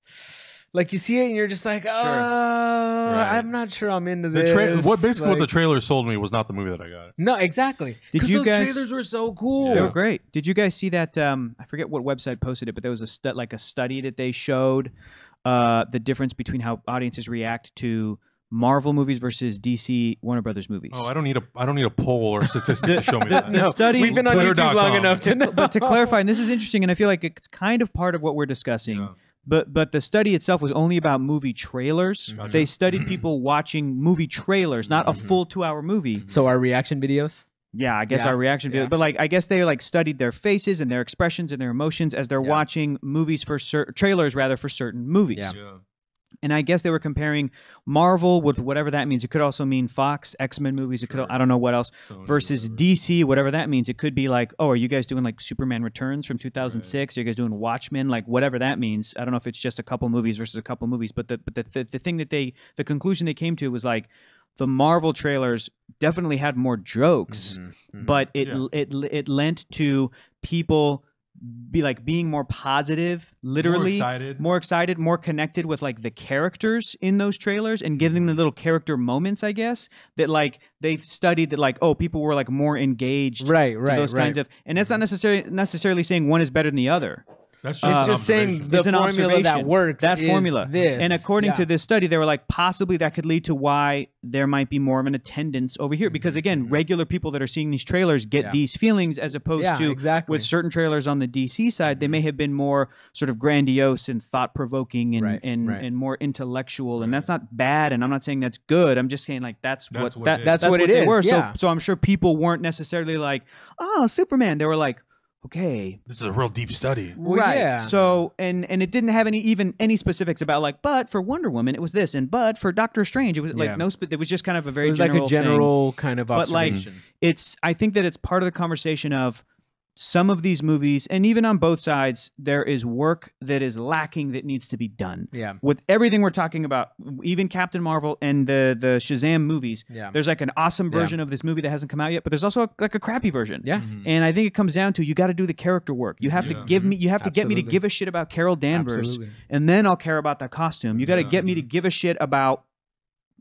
Like you see it and you're just like, oh, I'm not sure I'm into this. What the trailer sold me was not the movie that I got. No, exactly. Did you those guys? trailers were so cool. They were great. Did you guys see that? I forget what website posted it, but there was a study that they showed the difference between how audiences react to Marvel movies versus DC Warner Brothers movies. Oh, I don't need a poll or statistic to show me that. The study. We've been on YouTube long enough to know. But to clarify, and this is interesting, and I feel like it's kind of part of what we're discussing. Yeah. But the study itself was only about movie trailers. Gotcha. They studied people watching movie trailers, not a full 2-hour movie. So our reaction videos? Yeah, I guess our reaction video. But like, I guess they like studied their faces and their expressions and their emotions as they're watching movies for trailers rather for certain movies. Yeah. And I guess they were comparing Marvel with whatever that means. It could also mean Fox, X-Men movies. It could, I don't know what else, versus DC, whatever that means. It could be like, oh, are you guys doing like Superman Returns from 2006? Are you guys doing Watchmen? Like whatever that means. I don't know if it's just a couple movies versus a couple movies. But the thing that the conclusion they came to was like, the Marvel trailers definitely had more jokes, but it lent to people being more positive, literally more excited, more connected with like the characters in those trailers and giving them the little character moments, I guess, that like they've studied that like, oh, people were like more engaged to those kinds of, and that's not necessarily saying one is better than the other. That's it's just saying the formula that works. That is formula. This. And according to this study, they were like, possibly that could lead to why there might be more of an attendance over here. Because again, regular people that are seeing these trailers get these feelings as opposed to with certain trailers on the DC side, they may have been more sort of grandiose and thought-provoking and more intellectual. And that's not bad. And I'm not saying that's good. I'm just saying like that's what it is. Were. So I'm sure people weren't necessarily like, oh, Superman. They were like, okay, this is a real deep study, right? So, and it didn't have any specifics about like, but for Wonder Woman it was this, and but for Doctor Strange it was like no. It was just kind of a very general kind of observation. But like, I think that it's part of the conversation of some of these movies, and even on both sides, there is work that is lacking that needs to be done. Yeah. With everything we're talking about, even Captain Marvel and the Shazam movies, there's like an awesome version of this movie that hasn't come out yet, but there's also like a crappy version. Yeah. And I think it comes down to you got to do the character work. You have to give me, you have to get me to give a shit about Carol Danvers, and then I'll care about that costume. You got to get me to give a shit about,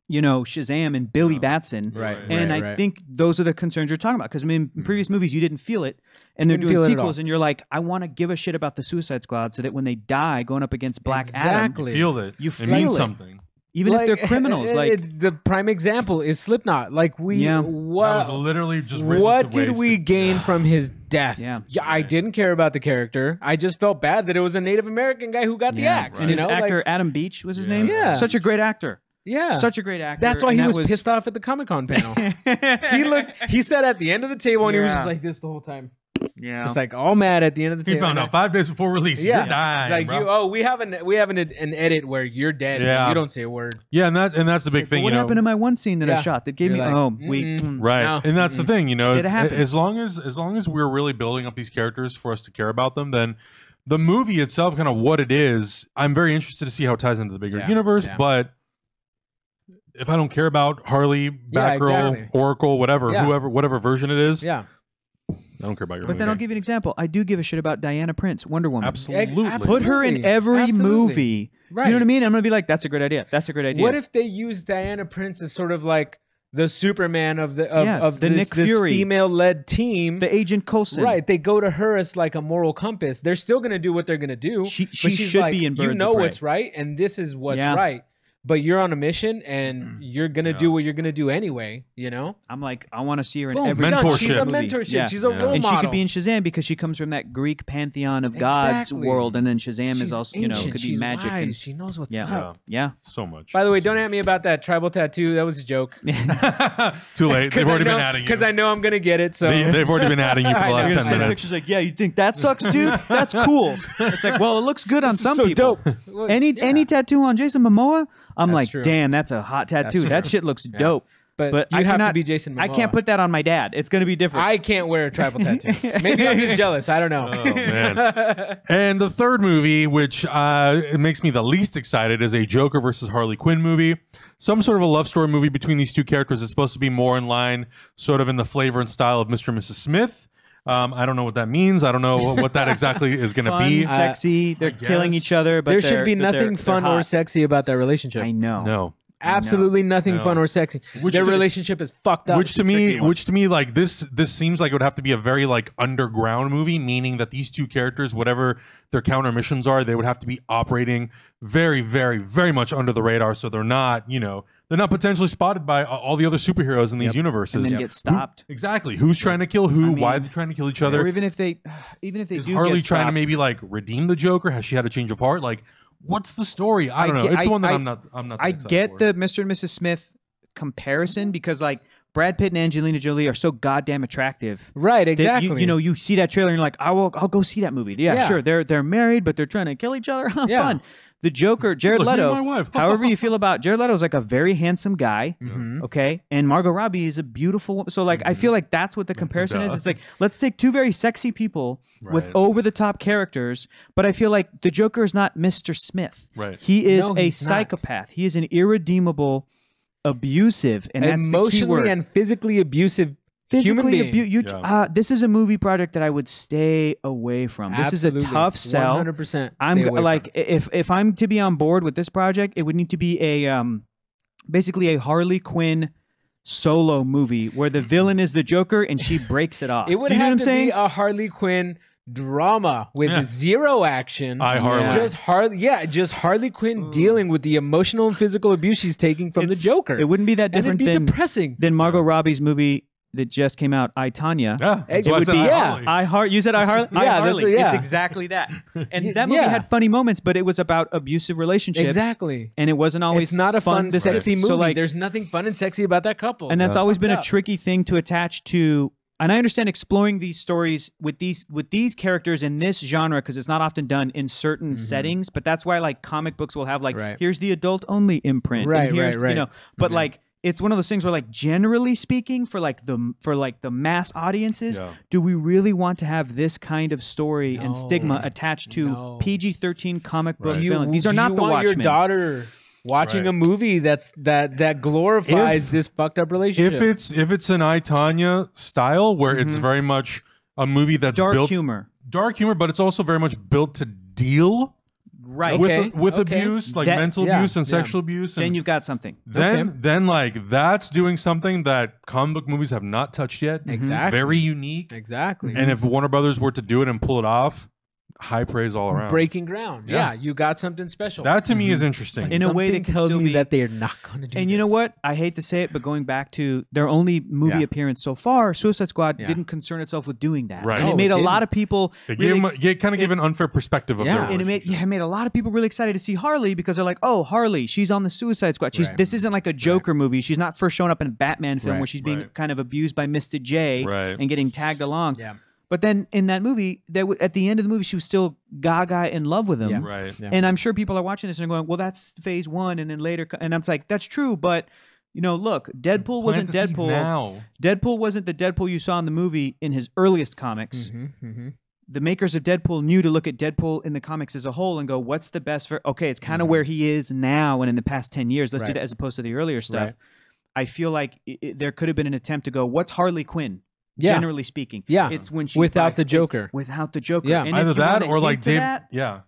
you know, Shazam and Billy Batson. And I think those are the concerns you're talking about. Because I mean, in previous movies, you didn't feel it. And they're doing sequels, and you're like, I want to give a shit about the Suicide Squad so that when they die going up against Black Adam, you feel it. It means something. Even if they're criminals. Like the prime example is Slipknot. Like what was literally just what did we gain from his death? I didn't care about the character. I just felt bad that it was a Native American guy who got the axe. And his actor, Adam Beach was his name? Yeah. Such a great actor. Yeah, such a great actor. That's why he was pissed off at the Comic-Con panel. He sat at the end of the table and he was just like this the whole time. Yeah, just like all mad at the end of the table. He found out 5 days before release. You're dying. It's like we have an edit where you're dead. And you don't say a word. Yeah, and that's the big thing. What happened to my one scene that I shot that gave me? Right, no. And that's the thing. You know, as long as we're really building up these characters for us to care about them, then the movie itself, kind of what it is, I'm very interested to see how it ties into the bigger universe, but. If I don't care about Harley, Batgirl, Oracle, whatever version it is, I don't care about your movie. But then I'll give you an example. I do give a shit about Diana Prince, Wonder Woman. Absolutely. Put her in every movie. Right. You know what I mean? I'm going to be like, that's a great idea. That's a great idea. What if they use Diana Prince as sort of like the Superman of this Nick Fury female-led team, the Agent Coulson? Right. They go to her as like a moral compass. They're still going to do what they're going to do. She should be in Birds You know of Prey. what's right, and this is what's right. But you're on a mission, and you're gonna do what you're gonna do anyway. You know, I'm like, I want to see her in every mentorship. She's a mentorship. She's a role model, and she could be in Shazam because she comes from that Greek pantheon of gods world, and then Shazam is also, could be magic. And she knows what's up. Yeah, so much. By the way, don't at me about that tribal tattoo. That was a joke. Too late. They've already been adding you because I know I'm gonna get it. So they've already been adding you for the last 10 minutes. She's like, yeah, you think that sucks, dude? That's cool. It's like, well, it looks good on some people. Dope. Any tattoo on Jason Momoa? I'm like, true. damn, that's a hot tattoo. That shit looks dope. But you have to be Jason Momoa. I can't put that on my dad. It's going to be different. I can't wear a tribal tattoo. Maybe I'm just jealous. I don't know. Oh, man. And the third movie, which it makes me the least excited, is a Joker versus Harley Quinn movie. Some sort of a love story movie between these two characters. It's supposed to be more in line, sort of in the flavor and style of Mr. and Mrs. Smith. I don't know what that means. I don't know what that exactly is going to Fun, be. sexy. They're killing guess. each other, but there should be they're nothing fun or hot. sexy about that relationship. I know. No. Absolutely nothing No. fun or sexy. Which Their is- relationship is fucked up. Which to me, like this seems like it would have to be a very like underground movie, meaning that these two characters, whatever their counter missions are, they would have to be operating very, very, very much under the radar, so they're not, they're not potentially spotted by all the other superheroes in these universes. And then get stopped. Exactly. Who's trying to kill who? Why are they trying to kill each other? Or even if they Is do Harley get trying to stopped, maybe like redeem the Joker? Has she had a change of heart? Like, what's the story? I don't know. get- It's I- one that I- I'm not. I excited get for. the Mr. and Mrs. Smith comparison because like Brad Pitt and Angelina Jolie are so goddamn attractive. right, that exactly. you see that trailer and you're like, I'll go see that movie. Yeah, Yeah. sure. They're married, but they're trying to kill each other. Yeah. Fun. The Joker, Jared Look, me and Leto. my wife. However you feel about Jared Leto is like a very handsome guy. Mhm. Okay, and Margot Robbie is a beautiful woman. So like, I feel like that's what the comparison is. duh. It's like let's take two very sexy people with Right. over the top characters, but I feel like the Joker is not Mr. Smith. Right. He is No, a he's not. psychopath. He is an irredeemable, abusive, and that's the key Emotionally word. and physically abusive human Physically being. Yeah. this is a movie project that I would stay away from. This is a tough sell. 100%. I'm stay away like from it. if I'm to be on board with this project, it would need to be a basically a Harley Quinn solo movie where the villain is the Joker and she breaks it off. It would Do you know have what I'm to saying? be a Harley Quinn drama with Yeah. zero action. I Harley. Yeah. Just Harley Quinn dealing with the emotional and physical abuse she's taking from the It's- Joker. It wouldn't be that and it'd different be than depressing. Margot Robbie's movie that just came out, I, Tanya. Yeah. It So I would said be- I yeah. Harley. I Heart. You said I Harley. Yeah, I that's Harley. what- yeah. It's exactly that. And Y- that movie yeah. had funny moments, but it was about abusive relationships. Exactly. And it wasn't always. It's not a fun, to sexy see. movie. So like, There's nothing fun and sexy about that couple. and that's always been a Fucked up. tricky thing to attach to. And I understand exploring these stories with these characters in this genre because it's not often done in certain settings. But that's why like comic books will have like Right. here's the adult only imprint. and Right, here's, right. You know, but like it's one of those things where like generally speaking for the mass audiences, Yeah. do we really want to have this kind of story and stigma No. attached to No. PG-13 comic book Right. villains? These are Do not you the want Watchmen. your daughter watching Right. a movie that glorifies If- this fucked up relationship. If it's an I, Tanya style where it's very much a movie that's Dark built humor. dark humor, but it's also very much built to deal Right. Okay. with okay. abuse, like That- mental yeah, abuse and yeah. sexual abuse. And Then you've got something. then like that's doing something that comic book movies have not touched yet. Exactly. Very unique. Exactly. And if Warner Brothers were to do it and pull it off, high praise all around. breaking ground. Yeah. Yeah, you got something special. That to me is interesting. In a way Something that can tells still me be- that they are not going to do And you know this. what? I hate to say it, but going back to their only movie Yeah. appearance so far, Suicide Squad Yeah. didn't concern itself with doing that. Right. And No, it made it a lot didn't. of people It really kind of gave an unfair perspective of Yeah. their and it relationship. made a lot of people really excited to see Harley because they're like, oh, Harley, she's on the Suicide Squad. Right. This isn't like a Joker movie. She's not first showing up in a Batman film Right. where she's being Right. kind of abused by Mr. J Right. and getting tagged along. Yeah. But then in that movie, at the end of the movie, she was still gaga in love with him. Yeah. Right. Yeah. And I'm sure people are watching this and going, well, that's phase one. And then later, and I'm like, that's true. But, you know, look, Deadpool wasn't Plant the seeds Deadpool. now. Deadpool wasn't the Deadpool you saw in the movie in his earliest comics. The makers of Deadpool knew to look at Deadpool in the comics as a whole and go, what's the best for, okay, it's kind of where he is now and in the past 10 years. Let's do Right. that as opposed to the earlier stuff. Right. I feel like there could have been an attempt to go, what's Harley Quinn? Yeah. Generally speaking. Yeah. It's when she Without the Joker. Without the Joker. Yeah. And Either if you that wanna or like hint to Dave. that, Yeah.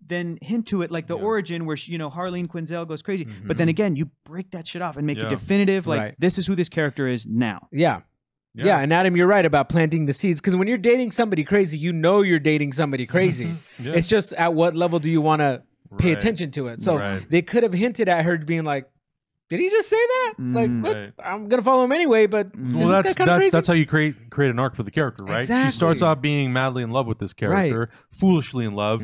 then hint to it like the Yeah. origin where she, Harleen Quinzel goes crazy. But then again, you break that shit off and make Yeah. it definitive. Like Right. this is who this character is now. Yeah. Yeah, and Adam, you're right about planting the seeds because when you're dating somebody crazy, you know you're dating somebody crazy. Yeah. It's just at what level do you want to pay Right. attention to it? So Right. they could have hinted at her being like, "Did he just say that? Like, what? Right. I'm gonna follow him anyway." But Well, that's how you create an arc for the character, right? Exactly. She starts off being madly in love with this character, foolishly in love,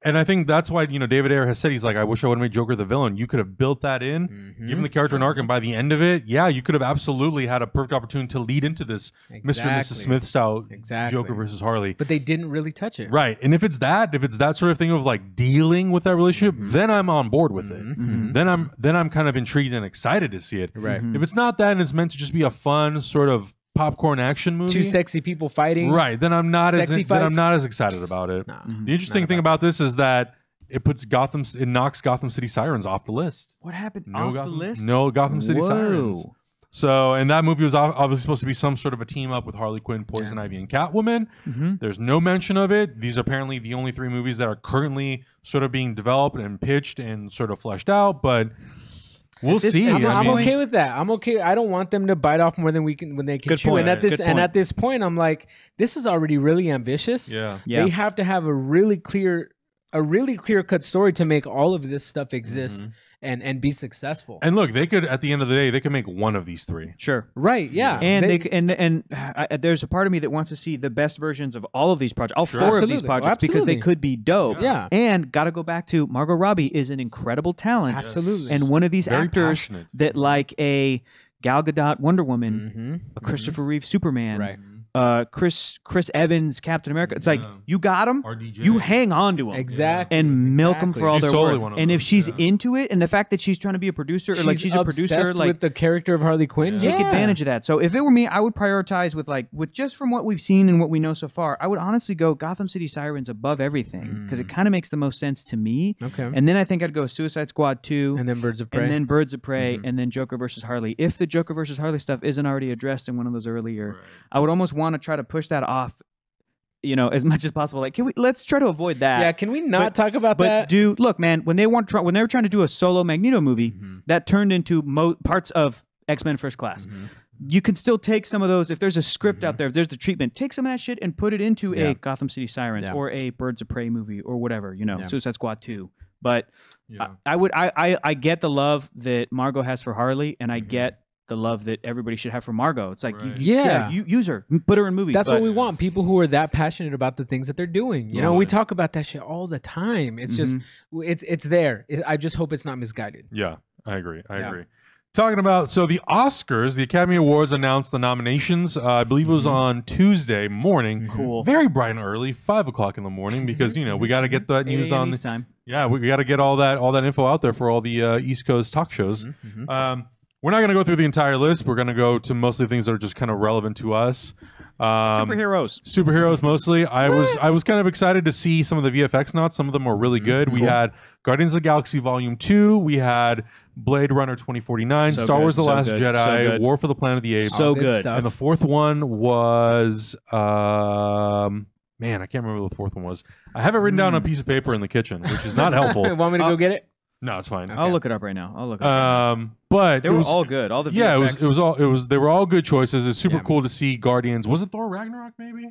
and I think that's why David Ayer has said he's like, I wish I would have made Joker the villain. You could have built that in, given the character an arc, and by the end of it, yeah, you could have absolutely had a perfect opportunity to lead into this Mr. and Mrs. Exactly. Smith style Exactly. Joker versus Harley. But they didn't really touch it. Right, and if it's that sort of thing of like dealing with that relationship, then I'm on board with it. Then I'm kind of intrigued and excited to see it. Right. If it's not that and it's meant to just be a fun sort of popcorn action movie, Two sexy people fighting. right? Then I'm not Sexy fights? as excited about it. Nah. The interesting thing about this is that it knocks Gotham City Sirens off the list. What happened No off Gotham, the list? No Gotham City Whoa. Sirens. So, and that movie was obviously supposed to be some sort of a team up with Harley Quinn, Poison Ivy, and Catwoman. There's no mention of it. These are apparently the only 3 movies that are currently sort of being developed and pitched and sort of fleshed out, but we'll see. I'm okay with that. I'm okay. I don't want them to bite off more than they can chew. And at this point, I'm like, this is already really ambitious. Yeah. They have to have a really clear cut story to make all of this stuff exist and be successful. And look, they could, at the end of the day, they could make one of these 3. Sure. Right. Yeah. And there's a part of me that wants to see the best versions of all of these projects, all 4 of these projects, because they could be dope. Yeah. And got to go back to Margot Robbie is an incredible talent. Absolutely. And one of these Very actors passionate. that like a Gal Gadot Wonder Woman, a Christopher Reeve Superman, Right. Chris Evans Captain America. It's like you got him, RDJ. you hang on to him Exactly. and milk them for all She's their totally worth. one of And if those, she's yeah. into it, and the fact that she's trying to be a producer, or like she's a producer, obsessed like with the character of Harley Quinn. take advantage of that. So if it were me, I would prioritize with just from what we've seen and what we know so far, I would honestly go Gotham City Sirens above everything because it kind of makes the most sense to me. Okay. And then I think I'd go Suicide Squad 2. And then Birds of Prey. And then Birds of Prey, and then Joker versus Harley. If the Joker versus Harley stuff isn't already addressed in one of those earlier, I would almost want to try to push that off, as much as possible. Like, let's try to avoid that. Yeah, can we not talk about that? But look, man, when they were trying to do a solo Magneto movie, that turned into parts of X-Men First Class. You can still take some of those, if there's a script out there, if there's the treatment, take some of that shit and put it into a Gotham City Sirens or a Birds of Prey movie or whatever, Suicide Squad 2. But I get the love that Margot has for Harley, and I get the love that everybody should have for Margot. It's like, you use her, put her in movies. That's what we want. People who are that passionate about the things that they're doing. You know, we talk about that shit all the time. It's just, it's there. I just hope it's not misguided. Yeah, I agree. I agree. Talking about, so the Oscars, the Academy Awards announced the nominations. I believe it was on Tuesday morning. Cool. Very bright and early, 5 o'clock in the morning, because, we got to get that news on. East time. Yeah, we got to get all that info out there for all the East Coast talk shows. We're not going to go through the entire list. We're going to go to mostly things that are just kind of relevant to us. Superheroes mostly. I was kind of excited to see some of the VFX nods. Some of them were really good. We had Guardians of the Galaxy Volume 2. We had Blade Runner 2049, Star Wars The Last Jedi, War for the Planet of the Apes. So good. And the fourth one was man, I can't remember what the fourth one was. I have it written down on a piece of paper in the kitchen, which is not helpful. Want me to go get it? No, it's fine. I'll look it up right now. But they were all good. All the VFX. they were all good choices. It's super cool to see Guardians. Was it Thor Ragnarok? Maybe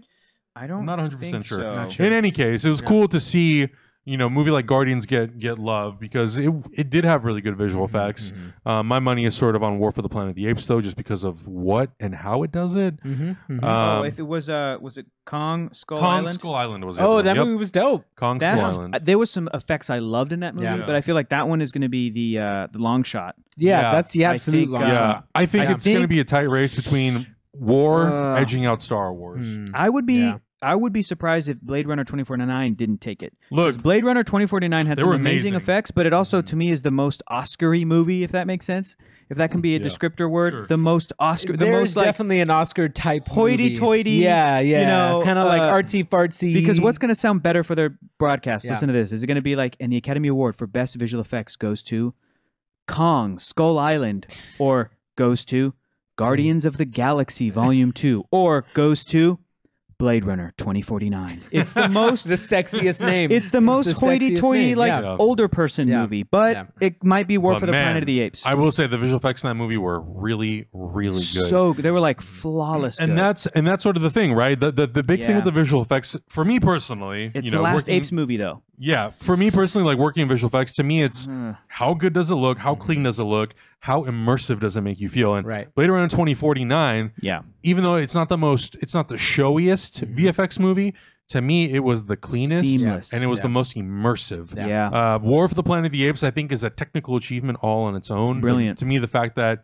I'm not 100% sure. Not sure. In any case, it was cool to see a movie like Guardians get love because it did have really good visual effects. My money is sort of on War for the Planet of the Apes though, just because of what and how it does it. If it was it Kong Skull Island? Skull Island was it? That movie was dope. Skull Island. There was some effects I loved in that movie, but I feel like that one is going to be the long shot. Yeah, that's the absolute long shot. I think it's going to be a tight race between War edging out Star Wars. I would be surprised if Blade Runner 2049 didn't take it. Look, Blade Runner 2049 had some amazing amazing effects, but it also, to me, is the most Oscar-y movie, if that makes sense. If that can be a descriptor word, the most Oscar, the most definitely an Oscar type hoity-toity. Yeah, kind of like artsy fartsy. Because what's going to sound better for their broadcast? Listen to this. Is it going to be like, and the Academy Award for Best Visual Effects goes to Kong, Skull Island, or goes to Guardians of the Galaxy Volume 2, or goes to Blade Runner 2049. It's the most the sexiest name. It's the most hoity-toity, older person movie, but it might be War for the Planet of the Apes. I will say the visual effects in that movie were really, really good. So they were like flawless. And that's sort of the thing, right? The big thing with the visual effects for me personally, it's the last Apes movie though. Yeah, for me personally, like working in visual effects, to me it's how good does it look, how clean does it look, how immersive does it make you feel? And Blade Runner 2049, even though it's not the showiest VFX movie, to me it was the cleanest and it was the most immersive. War for the Planet of the Apes, I think, is a technical achievement all on its own. Brilliant. To me, the fact that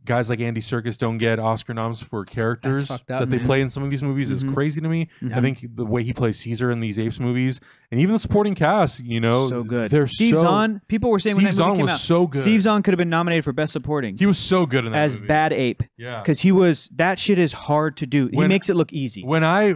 guys like Andy Serkis don't get Oscar noms for characters that they play in some of these movies is crazy to me. I think the way he plays Caesar in these Apes movies, and even the supporting cast, so good. They're Steve Zahn. People were saying when that movie came out, so good. Steve Zahn could have been nominated for Best Supporting. He was so good in that as movie. Bad Ape. Yeah, because that shit is hard to do. He makes it look easy. When I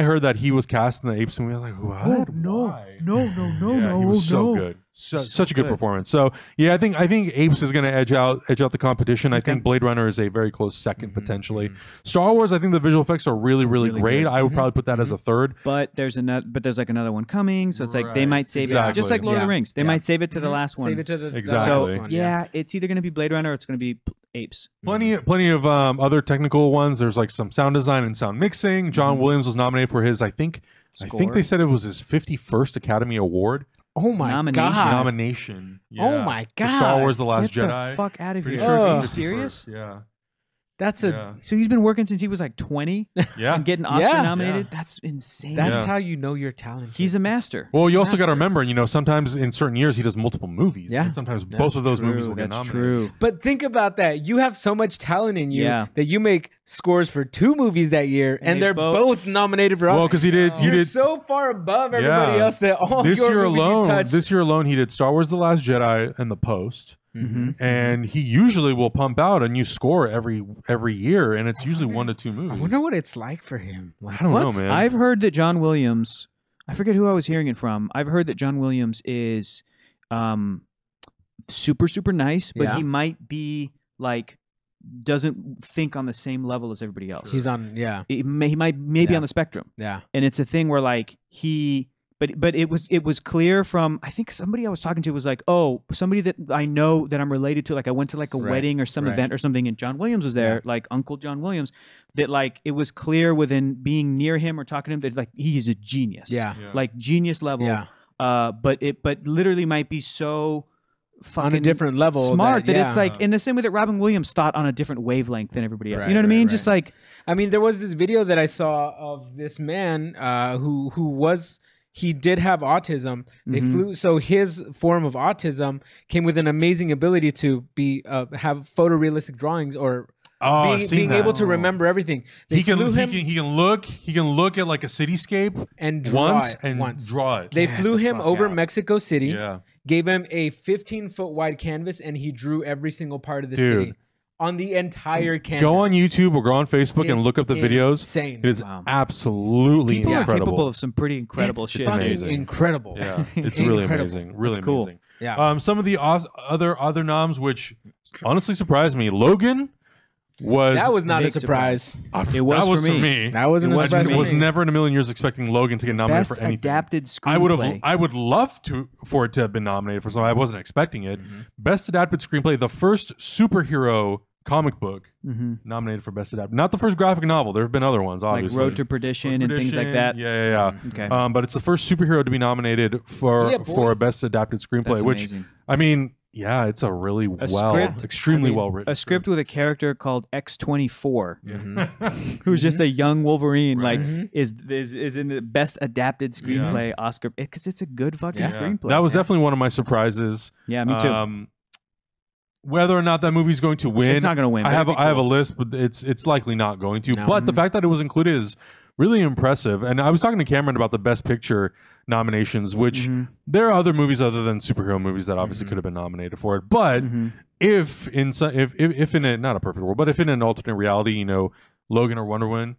heard that he was cast in the Apes movie, I was like, what? No, he was so good. Such a good performance. So yeah, I think Apes is going to edge out the competition. I think think Blade Runner is a very close second potentially. Star Wars, I think the visual effects are really, really great. good. I would probably put that as a third. But there's like another one coming, so it's like they Right. might save it, Exactly. just like Lord of the Yeah. Rings. They Yeah. might save it to the last one. Save it to the Exactly. last So one, yeah, it's either going to be Blade Runner or it's going to be Apes. Plenty of other technical ones. There's like some sound design and sound mixing. John Williams was nominated for his, I think Score. they said it was his 51st Academy Award Oh my Nomination. god! nomination. Oh Yeah. my For god! Star Wars: The Last Get Jedi. the fuck out of Pretty here. sure it's Are his you 51st. serious? Yeah. That's a Yeah. So he's been working since he was like 20 Yeah. and getting Oscar Yeah. nominated. Yeah. That's insane. that's Yeah. how you know you're talented. He's a master. Well, you also got to Master. remember, sometimes in certain years he does multiple movies. Yeah. And sometimes both of those movies will get That's nominated. true. But think about that. You have so much talent in you Yeah. that you make scores for 2 movies that year, and they they're both- both nominated for Well, Oscars. because you You're did so far above everybody Yeah. else that all this your year movies alone. you touch. This year alone, he did Star Wars: The Last Jedi and The Post. Mm-hmm. And he usually will pump out a new score every year, and it's usually 1 to 2 movies. I wonder what it's like for him. Like, I don't know, what's- man. I've heard that John Williams, I forget who I was hearing it from. I've heard that John Williams is super, super nice, but Yeah. he might be like, doesn't think on the same level as everybody else. He's on. Yeah, He might maybe Yeah. on the spectrum. yeah. And it's a thing where like but it was clear from, I think somebody I was talking to was like, oh, somebody that I know that I'm related to, like I went to like a Right, wedding or some right. event or something, and John Williams was there, Yeah. like Uncle John Williams, that like it was clear within being near him or talking to him that like he is a genius. Yeah. Yeah. Like genius level. Yeah. But literally might be so fucking On a different level. smart that it's yeah. like in the same way that Robin Williams thought on a different wavelength than everybody else. Right, You know what I right, mean? right. Just like I mean, there was this video that I saw of this man he did have autism. They Mhm. flew, so his form of autism came with an amazing ability to be have photorealistic drawings or Oh, I've seen being that. able to remember everything. They He can flew him he can look at like a cityscape and draw once it and once. draw it. They Get flew the him fuck over out. Mexico City, Yeah. gave him a 15-foot wide canvas, and he drew every single part of the Dude. city on the entire canvas. Go on YouTube or go on Facebook and It's look up the videos. Insane. It is Wow. absolutely people are incredible. capable of some pretty incredible It's shit. fucking amazing. incredible. Yeah, it's really Incredible. amazing. Really That's cool. amazing. Yeah. Some of the other noms, which honestly surprised me. Logan was That was not a big surprise. It was that was for me. That wasn't It a was surprise. for I for was me. never in a million years expecting Logan to get nominated Best for anything. adapted screenplay. I would love for it to have been nominated for something. I wasn't expecting it. Mm-hmm. Best adapted screenplay, the first superhero comic book Mhm. nominated for best adapted. Not the first graphic novel. There have been other ones, Like obviously. Road to Perdition and things like that. Yeah. Okay. But it's the first superhero to be nominated for Yeah, boy. for a best adapted screenplay. That's which amazing. I mean, yeah, it's a really script, extremely I mean, well written. A script with a character called X-24, Mm-hmm. who's just a young Wolverine, Right. like is in the best adapted screenplay Oscar because it's a good fucking Yeah. screenplay. That was definitely one of my surprises. Yeah, me too. Whether or not that movie's going to win, It's not going to win. I but have it'd be I have a cool. list, but it's likely not going to. No. But the fact that it was included is really impressive. And I was talking to Cameron about the Best Picture nominations, which Mhm. there are other movies other than superhero movies that obviously could have been nominated for it. But Mhm. if in a not a perfect world, but if in an alternate reality, Logan or Wonder Woman,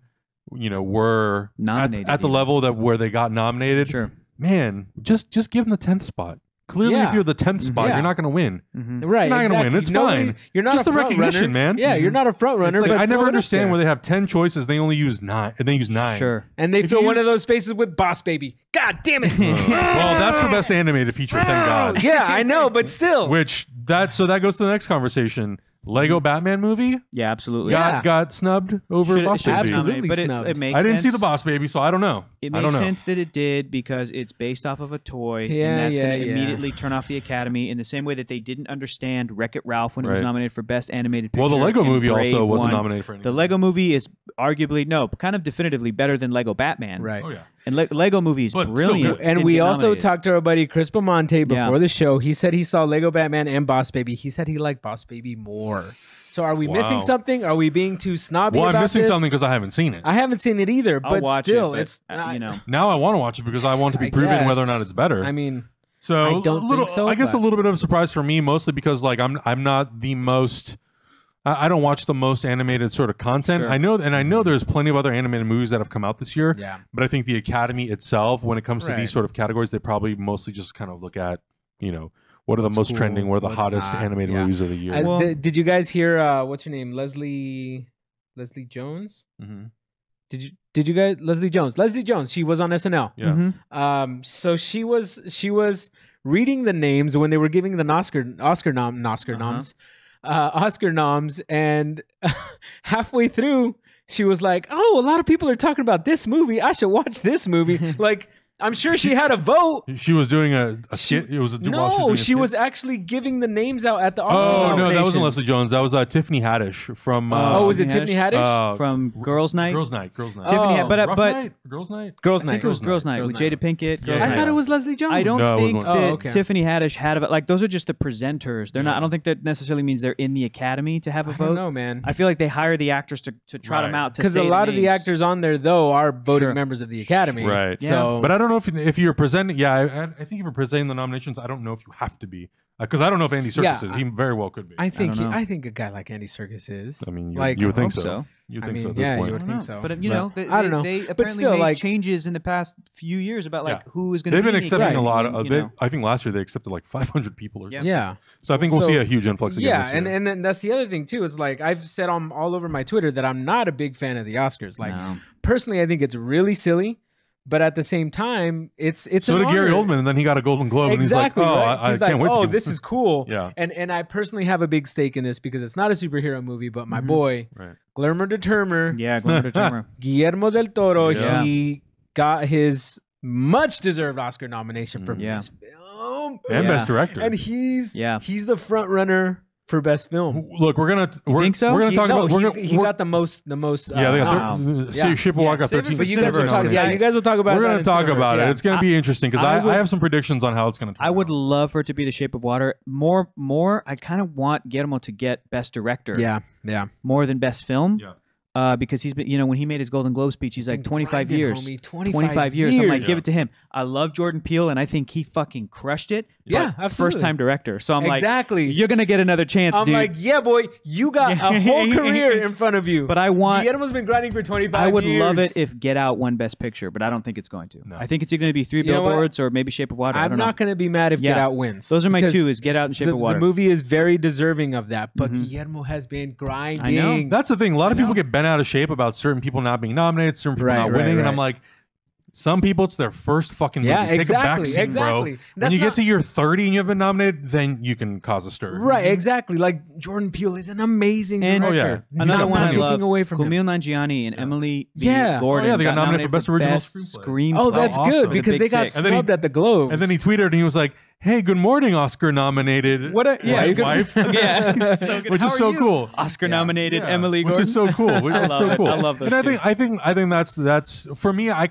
were Nominated at the even. level that where they got nominated, Sure. man, just give them the 10th spot. Clearly, Yeah. if you're the 10th spot, Yeah. you're not going to win. Mhm. Right. You're not gonna win. exactly. It's Nobody- fine. You're not Just a the front recognition, runner. man. Yeah, you're not a front runner. It's like, but I never throw it up understand there. where they have 10 choices. They only use 9. And they use 9. Sure. And they If fill you one of use- those spaces with Boss Baby. God damn it! Well, that's for best animated feature. Thank God. Yeah, I know, but still. That goes to the next conversation. Lego Batman movie Yeah, absolutely. Yeah. got snubbed over Should- Boss should be Baby. Absolutely. nominated, but snubbed. it makes I didn't see sense. the Boss Baby, so I don't know. It I don't makes know. sense that it did because it's based off of a toy, Yeah, and that's yeah, going to yeah. immediately turn off the Academy in the same way that they didn't understand Wreck-It Ralph when it was Right. nominated for Best Animated Picture. Well, the Lego and movie also Brave wasn't won. nominated for anything. The Lego movie is arguably, kind of definitively better than Lego Batman. Right. Oh yeah. And Lego movie is But still brilliant. good. And Didn't we get also nominated. talked to our buddy Chris Beaumonte before Yeah. the show. He said he saw Lego Batman and Boss Baby. He said he liked Boss Baby more. So are we missing Wow. something? Are we being too snobby Well, about I'm missing this? something because I haven't seen it. I haven't seen it either, I'll but watch still, it, but, it's Now I want to watch it because I want to be I proven whether or guess. not it's better. I mean, So I don't a little, think so, I guess but- a little bit of a surprise for me, mostly because I'm not the most. I don't watch the most animated sort of content. Sure. I know there's plenty of other animated movies that have come out this year. Yeah. But I think the Academy itself, when it comes to Right. these sort of categories, they probably mostly just kind of look at what are the What's most cool, trending, what are the what's hottest not, animated yeah. movies of the year. Well- Did you guys hear what's her name? Leslie Jones? Mhm. Did you guys Leslie Jones, she was on SNL. Yeah. Mhm. So she was reading the names when they were giving the Oscar noms, and halfway through she was like, "Oh, a lot of people are talking about this movie. I should watch this movie." Like, I'm sure she had a vote. She was doing a skit. It was a No, she was actually giving the names out at the Oscar Oh no, that nominations. wasn't Leslie Jones. That was Tiffany Haddish from. Oh, was it Tiffany Tiffany Haddish? From Girls Night. Girls Night. Tiffany, Oh. but Rough but Night? Girls Night. Girls I Night. think it was Girls Night with Jada Pinkett. Yeah, Girls I Night. thought it was Leslie Jones. I don't No, it think wasn't. that Oh, okay. Tiffany Haddish had a like. Those are just the presenters. They're not. I don't think that necessarily means they're in the Academy to have a I vote. don't know, man. I feel like they hire the actors to trot them Right. out. Because a lot of the actors on there, though, are voting Sure. members of the Academy. Right. So, But I don't know if you're presenting. Yeah, I think if you're presenting the nominations, I don't know if you have to be, because I don't know if Andy Serkis Yeah, is. He very well could be. I think don't know. I think a guy like Andy Serkis is. I mean, like, you would think hope so. so. You would I think so mean, at this yeah, point. you would I think don't so. know. But Right. you know, I don't know. They But apparently still, made like- changes in the past few years about like Yeah. who is going to. They've been be in the accepting a Academy, lot and, of. you know. I think last year they accepted like 500 people or something. Yeah. So I think we'll So- see a huge influx again. Yeah, this year. and then that's the other thing too. Is like I've said on all over my Twitter that I'm not a big fan of the Oscars. Like No. personally, I think it's really silly, but at the same time, it's so an did Gary honor. Oldman, and then he got a Golden Globe, Exactly. and he's like, "Oh, right? I He's can't like, wait." to oh, give- this is cool. Yeah. And I personally have a big stake in this because it's not a superhero movie, but my Mhm. boy, Right. Guillermo del Toro, Yeah, Glenn Turner. Guillermo del Toro, Yeah. he got his much deserved Oscar nomination for Yeah. best film, And Yeah. best director. and he's Yeah. the front runner for best film. Look, we're gonna think so? we're gonna He- talk no, about. he got the most. Yeah, they got noms. See, Ship of Water got Save it 13. But you Cineverse guys will talk. nominations. Yeah, you guys will talk about. We're that gonna in talk Cineverse, about yeah. it. It's gonna be interesting because I I would- have some predictions on how it's gonna turn I would out. love for it to be The Shape of Water. More. I kind of want Guillermo to get Best Director. Yeah, yeah. More than Best Film. Yeah. Because he's been, when he made his Golden Globe speech, he's like Been 25 grinding, years. homie. 25 years. I'm like, Yeah. give it to him. I love Jordan Peele, and I think he fucking crushed it. Yeah, but absolutely. First-time director. So I'm Exactly. like, you're gonna get another chance, I'm dude. like, yeah, boy, you got a whole career in front of you. But I want. Guillermo's been grinding for 25 I would years. love it if Get Out won Best Picture, but I don't think it's going to. No. I think it's either going to be Three You know what? Billboards or maybe Shape of Water. I I'm don't know. not going to be mad if Get Yeah. Out wins. Those are my because two: is Get Out and Shape the, of Water. the movie is very deserving of that, but Mhm. Guillermo has been grinding. I know. That's the thing. A lot of I know. people get bent out of shape about certain people not being nominated, certain people Right, not right, winning, and I'm right. like, some people it's their first fucking movie. Yeah, Take exactly, a back seat, exactly. bro. When That's you get not- to year 30 and you've been nominated, then you can cause a stir. Right, exactly. Like Jordan Peele is an amazing And- director. Oh, yeah. He's Another got one I plenty. love: taking away from him. Kumail Nanjiani and Emily V. Yeah. Gordon. Oh, yeah, they got nominated for Best Original Screenplay. Oh, that's Awesome. good The because Big they got Six. And then he- snubbed at the Globes. And then he tweeted and he was like, "Hey, good morning, Oscar nominated What a yeah, wife." yeah, so good. Which How is are so you? cool. Oscar Yeah. nominated Yeah, Emily which Gordon. is so cool. I It's love so it. cool. I love those And two. I think that's for me. I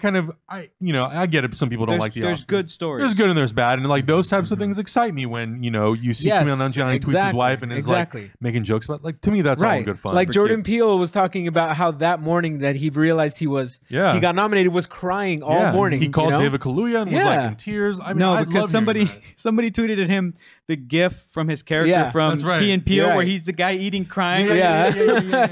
get it. Some people don't like the There's Oscars. good stories. There's good and there's bad, and like those types of things excite me when you see Yes, Kumail Nanjiani tweets his exactly, wife and is exactly. like making jokes about to me that's all right. good fun. Like But Jordan cute. Peele was talking about how that morning that he realized he got nominated was crying all Yeah. morning. He called you know? David Kaluuya and was like Yeah. in tears. I mean, No, I because love hearing somebody tweeted at him the GIF from his character Yeah, from that's right. Key and Peele, You're where right. he's the guy eating, crying. Yeah.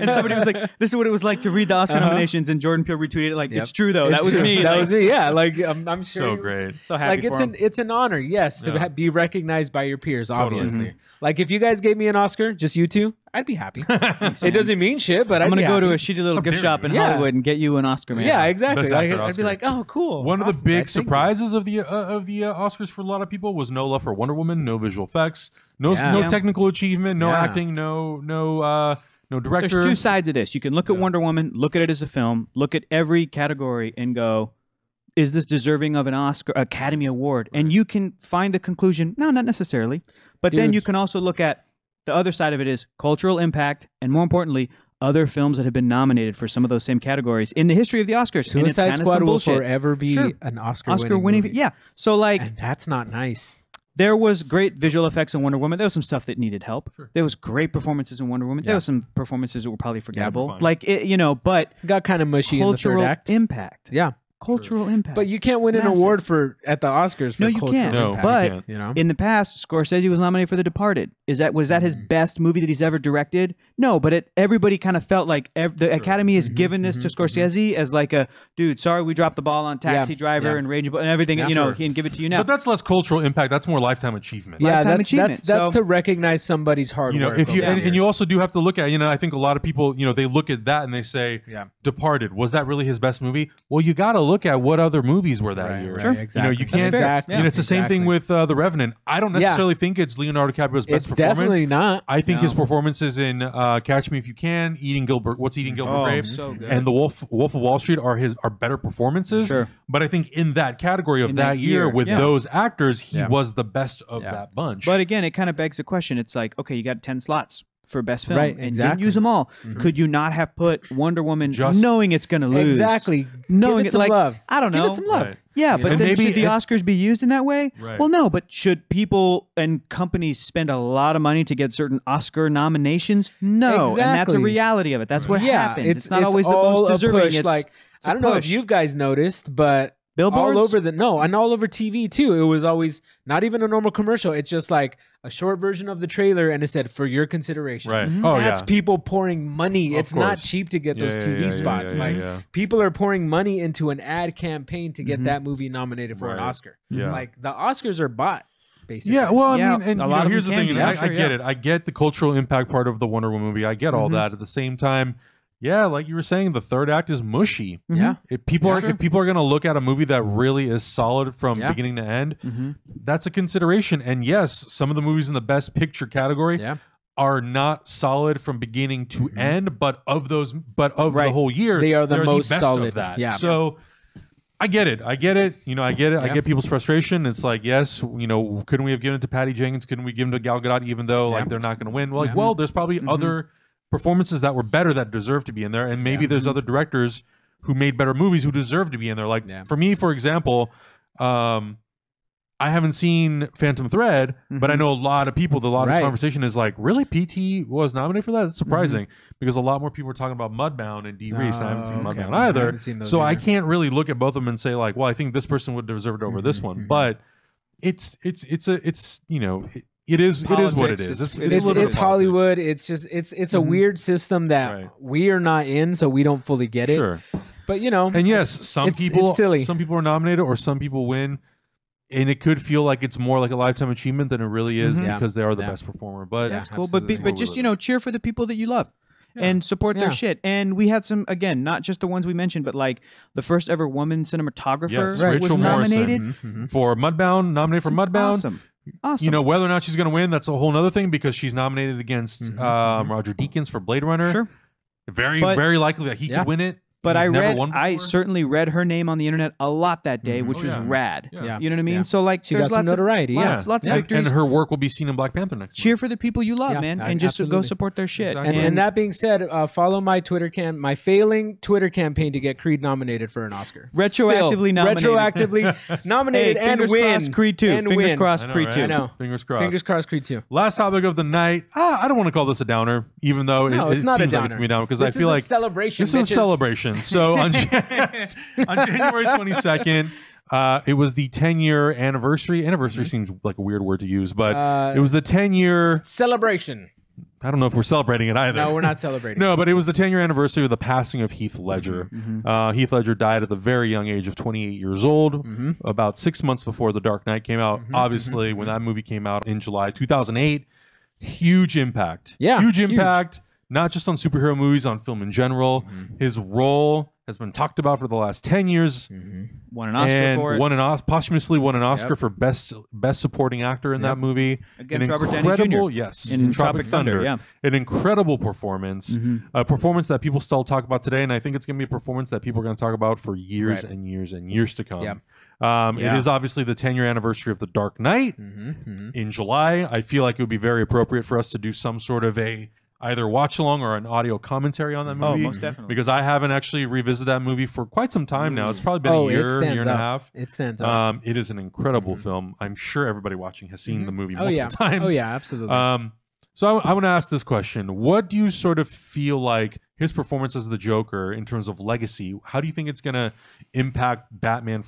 And somebody was like, "This is what it was like to read the Oscar Uh-huh. nominations," and Jordan Peele retweeted it like, Yep. "It's true though. That It's was true. me. That Like, was me. Yeah, like I'm that. sure. So great. So happy Like for him. it's an honor, yes, to Yeah. be recognized by your peers. Totally. Obviously, like if you guys gave me an Oscar, just you two, I'd be happy. It doesn't mean shit, but I'm I'd gonna be go to a happy. shitty little gift dare shop you. in Yeah. Hollywood and get you an Oscar, man. Yeah, exactly. Best Like, actor I'd be Oscar. like, oh, cool. One of Awesome, the big guys. Thank you. surprises of the Oscars for a lot of people was no love for Wonder Woman, no visual effects, no Yeah. technical achievement, no Yeah. acting, no director. There's two sides of this. You can look at Wonder Woman, look at it as a film, look at every category, and go, is this deserving of an Oscar Academy Award? And you can find the conclusion, no, not necessarily. But then Dude. you can also look at the other side of it is cultural impact, and more importantly, other films that have been nominated for some of those same categories in the history of the Oscars. And it's Suicide kinda Squad some will bullshit. forever be Sure. an Oscar Oscar-winning winning. movie. Yeah. So like And that's not nice. there was great visual effects in Wonder Woman. There was some stuff that needed help. Sure. There was great performances in Wonder Woman. Yeah. There was some performances that were probably forgettable. fine. Like it, but Got kind of mushy in the cultural third act. impact. Yeah. Cultural impact. But you can't win an Massive. award at the Oscars for No, you cultural can't. No, impact. But can't. you know, in the past, Scorsese was nominated for The Departed. Was that his best movie that he's ever directed? No, but everybody kind of felt like the Academy has given this to Scorsese as like a dude. Sorry, we dropped the ball on Taxi Driver and Rage and everything. Yeah, you know, sure. he can give it to you now. But that's less cultural impact. That's more lifetime achievement. yeah, Lifetime that's achievement. that's So- to recognize somebody's hard You know, work. if you over and you years. also do have to look at, I think a lot of people, they look at that and they say, Yeah. Departed, was that really his best movie? Well, you got to look at what other movies were that Right, year. right, Sure. exactly. You can't. Exactly. It's the same thing Exactly. with The Revenant. I don't necessarily think it's Leonardo DiCaprio's best It's performance. definitely not. I think his No. performances in Catch Me If You Can, Eating Gilbert Oh, Grape, so good. and The Wolf of Wall Street are better performances. Sure. But I think in that category of In that that year year, with yeah. those actors, he Yeah. was the best of Yeah. that bunch. But again, it kind of begs the question. It's like, okay, you got 10 slots for best film, Right, and exactly. didn't use them all. Could you not have put Wonder Woman, Just- knowing it's going to lose? Exactly. Knowing Give it it, some like, love. I don't know. Give it some love. Right. Yeah, You but know? then And maybe should the it- Oscars be used in that way? Right. Well, no. But should people and companies spend a lot of money to get certain Oscar nominations? No, and that's a Exactly. reality of it. That's what Yeah, happens. It's not always the all most a deserving. push, It's like it's I a don't know if push. you guys noticed, but Billboards? all over and all over TV too. It was always not even a normal commercial. It's just like a short version of the trailer, and it said for your consideration. right. Mhm. Oh That's yeah. people pouring money. Of It's not course. cheap to get Yeah, those yeah, TV yeah, spots. yeah, like yeah. people are pouring money into an ad campaign to get Mhm. that movie nominated for an Right. Oscar. Yeah. Like the Oscars are bought, basically. Yeah, well, I Yeah, mean, and a lot of here's them the can thing. be, I, sure, I get it. I get the cultural impact part of the Wonder Woman movie. I get all Mhm. that. At the same time, yeah, like you were saying, the third act is mushy. Mhm. Yeah. If people Yeah, are sure. if people are going to look at a movie that really is solid from Yeah. beginning to end, Mhm. that's a consideration. And yes, some of the movies in the best picture category Yeah. are not solid from beginning to Mhm. end, but of the Right. whole year, They are the they're most best solid. of that. Yeah. So I get it. I get it. I get it. I Yeah. get people's frustration. It's like, yes, couldn't we have given it to Patty Jenkins? Couldn't we give it to Gal Gadot, even though Yeah. like they're not going to win? Well, like, Yeah. well, there's probably Mhm. other performances that were better that deserve to be in there, and maybe Yeah. there's other directors who made better movies who deserve to be in there. Like Yeah. for me, for example, I haven't seen Phantom Thread, but I know a lot of people. A lot Right. of conversation is like, really, PT was nominated for that? It's surprising because a lot more people are talking about Mudbound and Dee Reese. I haven't seen Oh, okay. Mudbound I either. haven't seen those So I either. can't really look at both of them and say like, well, I think this person would deserve it over this one. mhm. But it is what it Politics, is. it's- a little bit of It's politics. Hollywood. It's just it's a Mhm. weird system that Right. we are not in, so we don't fully get it. Sure. But you know, And yes, some it's people silly. some people are nominated or some people win. And it could feel like it's more like a lifetime achievement than it really is Mhm. Yeah. because they are the Yeah. best performer. But Yeah. That's cool. But absolutely. just cheer for the people that you love. Yeah. And support Yeah. their shit. And we had some, again, not just the ones we mentioned, but like the first ever woman cinematographer Yes, Right. was Rachel Morrison. nominated. Mhm. for Mudbound, nominated for Mudbound. Awesome. Whether or not she's going to win, that's a whole other thing because she's nominated against Mhm, Roger Deakins for Blade Runner. Sure. Very, But- very likely that he Yeah. could win it. But He's I never won I before. certainly read her name on the internet a lot that day, Mhm. which Oh, was yeah. rad. Yeah. Yeah. You know what I mean? Yeah. So like, She there's got some lots of notoriety. Yeah. lots of and, victories. and her work will be seen in Black Panther next Cheer for the people you love, Yeah, man, I- and just go absolutely. support their shit. Exactly. And that being said, follow my my failing Twitter campaign to get Creed nominated for an Oscar. Retroactively nominated. Retroactively nominated Hey, and fingers win. crossed, Creed 2. And Fingers win. crossed, I know, Creed right? 2. I know. Fingers crossed. Fingers crossed, Creed 2. Last topic of the night. I don't want to call this a downer, even though No, it it's not a seems like downer. it's going to be down because This I feel is a like celebration. this is a bitches. celebration. So on January 22nd, it was the 10-year anniversary. Anniversary seems like a weird word to use, but it was the 10-year. Celebration. I don't know if we're celebrating it either. No, we're not celebrating. No, but it was the 10-year anniversary of the passing of Heath Ledger. Heath Ledger died at the very young age of 28 years old, Mhm. about 6 months before The Dark Knight came out. Obviously, when that movie came out in July 2008, huge impact. Yeah, huge huge. impact, not just on superhero movies, on film in general. Mm-hmm. His role has been talked about for the last 10 years. Won an Oscar and for it. posthumously won an Oscar Yep. for best supporting actor in that Yep. movie. Against An Robert Downey incredible, Jr. yes, in Tropic Thunder, yeah. an incredible performance, a performance that people still talk about today, and I think it's going to be a performance that people are going to talk about for years Right. and years and years to come. Yep. It Yeah. is obviously the 10-year anniversary of The Dark Knight in July. I feel like it would be very appropriate for us to do some sort of a either watch along or an audio commentary on that Oh, movie. most definitely. Because I haven't actually revisited that movie for quite some time now. It's probably been Oh, a it year stands and a out. half. It stands out. It is an incredible film. I'm sure everybody watching has seen the movie Oh multiple yeah. times. Oh yeah, absolutely. So I want to ask this question. What do you sort of feel like his performance as the Joker in terms of legacy, how do you think it's going to impact Batman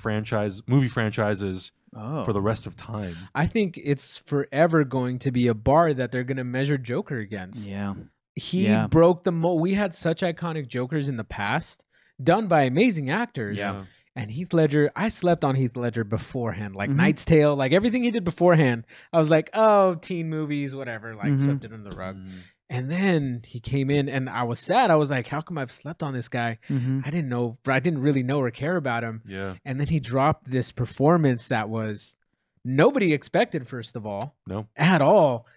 movie franchises for the rest of time? I think it's forever going to be a bar that they're going to measure Joker against. Yeah. He broke the mold. We had such iconic Jokers in the past done by amazing actors. Yeah. And Heath Ledger, I slept on Heath Ledger beforehand, like Knight's Tale, like everything he did beforehand. I was like, oh, teen movies, whatever, like swept it under the rug. And then he came in and I was sad. I was like, how come I've slept on this guy? I didn't really know or care about him. Yeah. And then he dropped this performance that was nobody expected, first of all. No. At all.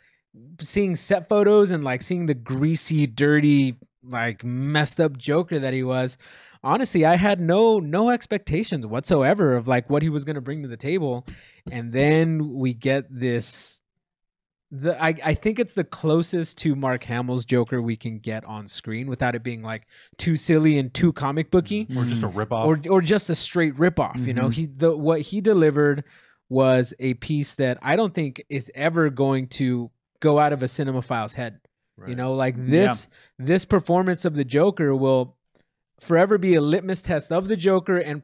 Seeing set photos and like seeing the greasy, dirty, like messed up Joker that he was. Honestly, I had no expectations whatsoever of like what he was going to bring to the table. And then we get this. I think it's the closest to Mark Hamill's Joker we can get on screen without it being like too silly and too comic booky, or just a ripoff, or just a straight ripoff. You know, what he delivered was a piece that I don't think is ever going to go out of a cinemaphile's head. Right. You know, like this performance of the Joker will forever be a litmus test of the Joker, and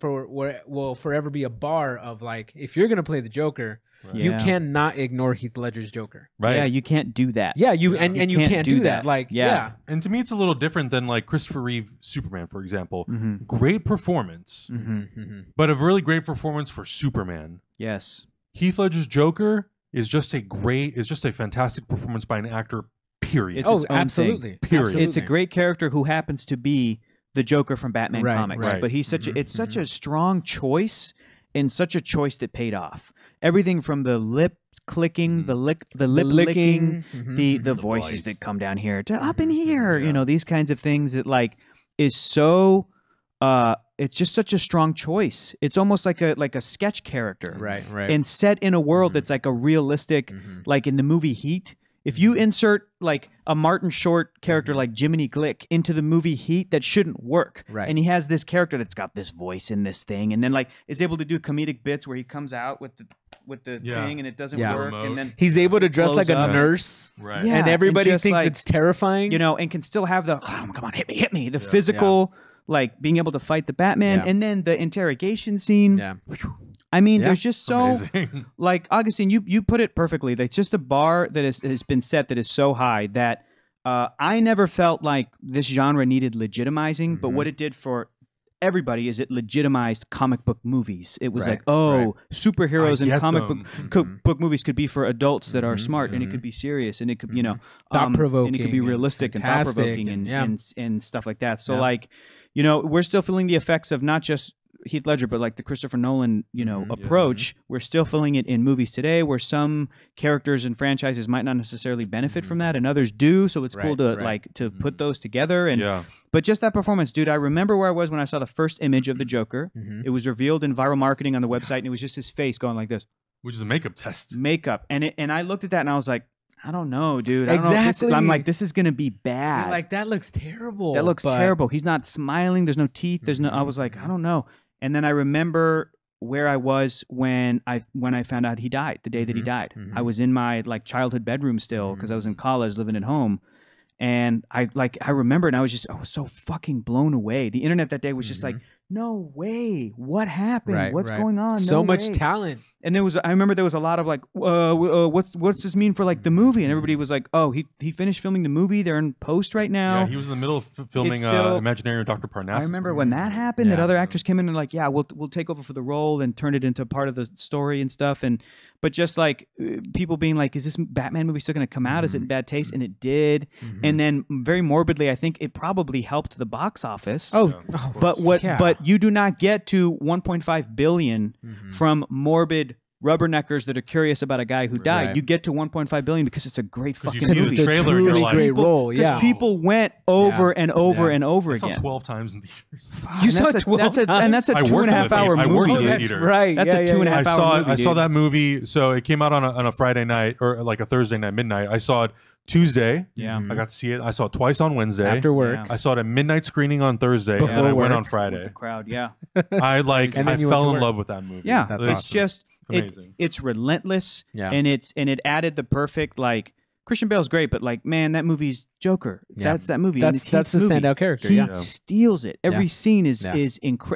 will forever be a bar of like, if you're gonna play the Joker, you cannot ignore Heath Ledger's Joker. Right? Yeah, you can't do that. Yeah, you can't do that. Like, And to me, it's a little different than like Christopher Reeve Superman, for example. Great performance, but a really great performance for Superman. Yes. Heath Ledger's Joker is just a fantastic performance by an actor. Period. It's absolutely. Period. Absolutely. It's a great character who happens to be the Joker from Batman comics, but he's such such a strong choice, and such a choice that paid off. Everything from the lip clicking, the lip licking, the voices that come down here to up in here, you know, these kinds of things that like is so it's just such a strong choice. It's almost like a sketch character. Right. And set in a world that's like a realistic, like in the movie Heat. If you insert like a Martin Short character like Jiminy Glick into the movie Heat, that shouldn't work. Right. And he has this character that's got this voice in this thing, and then like is able to do comedic bits where he comes out with the thing and it doesn't work, and then he's able to dress like a nurse, right? Yeah, and everybody and thinks like, it's terrifying, you know, and can still have the come on, hit me, the physical, like being able to fight the Batman, and then the interrogation scene. Yeah. I mean, there's just so amazing. Like Augustine, you put it perfectly. It's just a bar that has been set that is so high that I never felt like this genre needed legitimizing. But what it did for everybody is it legitimized comic book movies. It was like, superheroes and comic book movies could be for adults that are smart, and it could be serious, and it could, you know, thought-provoking, and it could be realistic and thought-provoking and stuff like that. So like, you know, we're still feeling the effects of not just Heath Ledger, but like the Christopher Nolan, you know, approach. We're still feeling it in movies today, where some characters and franchises might not necessarily benefit from that, and others do. So it's cool to like to put those together. And but just that performance, dude. I remember where I was when I saw the first image of the Joker. It was revealed in viral marketing on the website, and it was just his face going like this, which is a makeup test. And I looked at that and I was like, I don't know, dude. Exactly. I'm like, this is gonna be bad. You're like, that looks terrible. That looks terrible. He's not smiling. There's no teeth. There's no. I was like, I don't know. And then I remember where I was when I found out he died, the day that he died. I was in my like childhood bedroom still because I was in college, living at home. And I remember, and I was so fucking blown away. The internet that day was just like, no way, what happened? What's going on? So much talent. And I remember there was a lot of like, what's this mean for like the movie? And everybody was like, oh, he finished filming the movie. They're in post right now. Yeah, he was in the middle of filming Imaginarium Dr. Parnassus. I remember when that happened, that other actors came in and like, yeah, we'll take over for the role and turn it into part of the story and stuff. But just like people being like, is this Batman movie still going to come out? Is it in bad taste? And it did. And then very morbidly, I think it probably helped the box office. But you do not get to 1.5 billion from morbid rubberneckers that are curious about a guy who died. Right. You get to 1.5 billion because it's a great fucking you see movie. the trailer and you're like, great role. Because people went over and over and over I saw again. 12 times in theaters. You saw it 12 times? And that's a 2.5 hour movie. I worked in the That's theater. Right. That's a 2.5 hour movie. I saw that movie. So it came out on a Friday night or like a Thursday night, midnight. I saw it Tuesday. Yeah. I got to see it. I saw it twice on Wednesday. After work. Yeah. I saw it at midnight screening on Thursday. Before and I went work. on Friday. The crowd, yeah. I And then you went fell to in work. love with that movie. Yeah. That's It's awesome. just amazing. it's relentless, Yeah. and it added the perfect like Christian Bale's great, but like, man, that movie's Joker. Yeah. That's that movie. That's the standout character. He Yeah. steals it. Every scene is Yeah.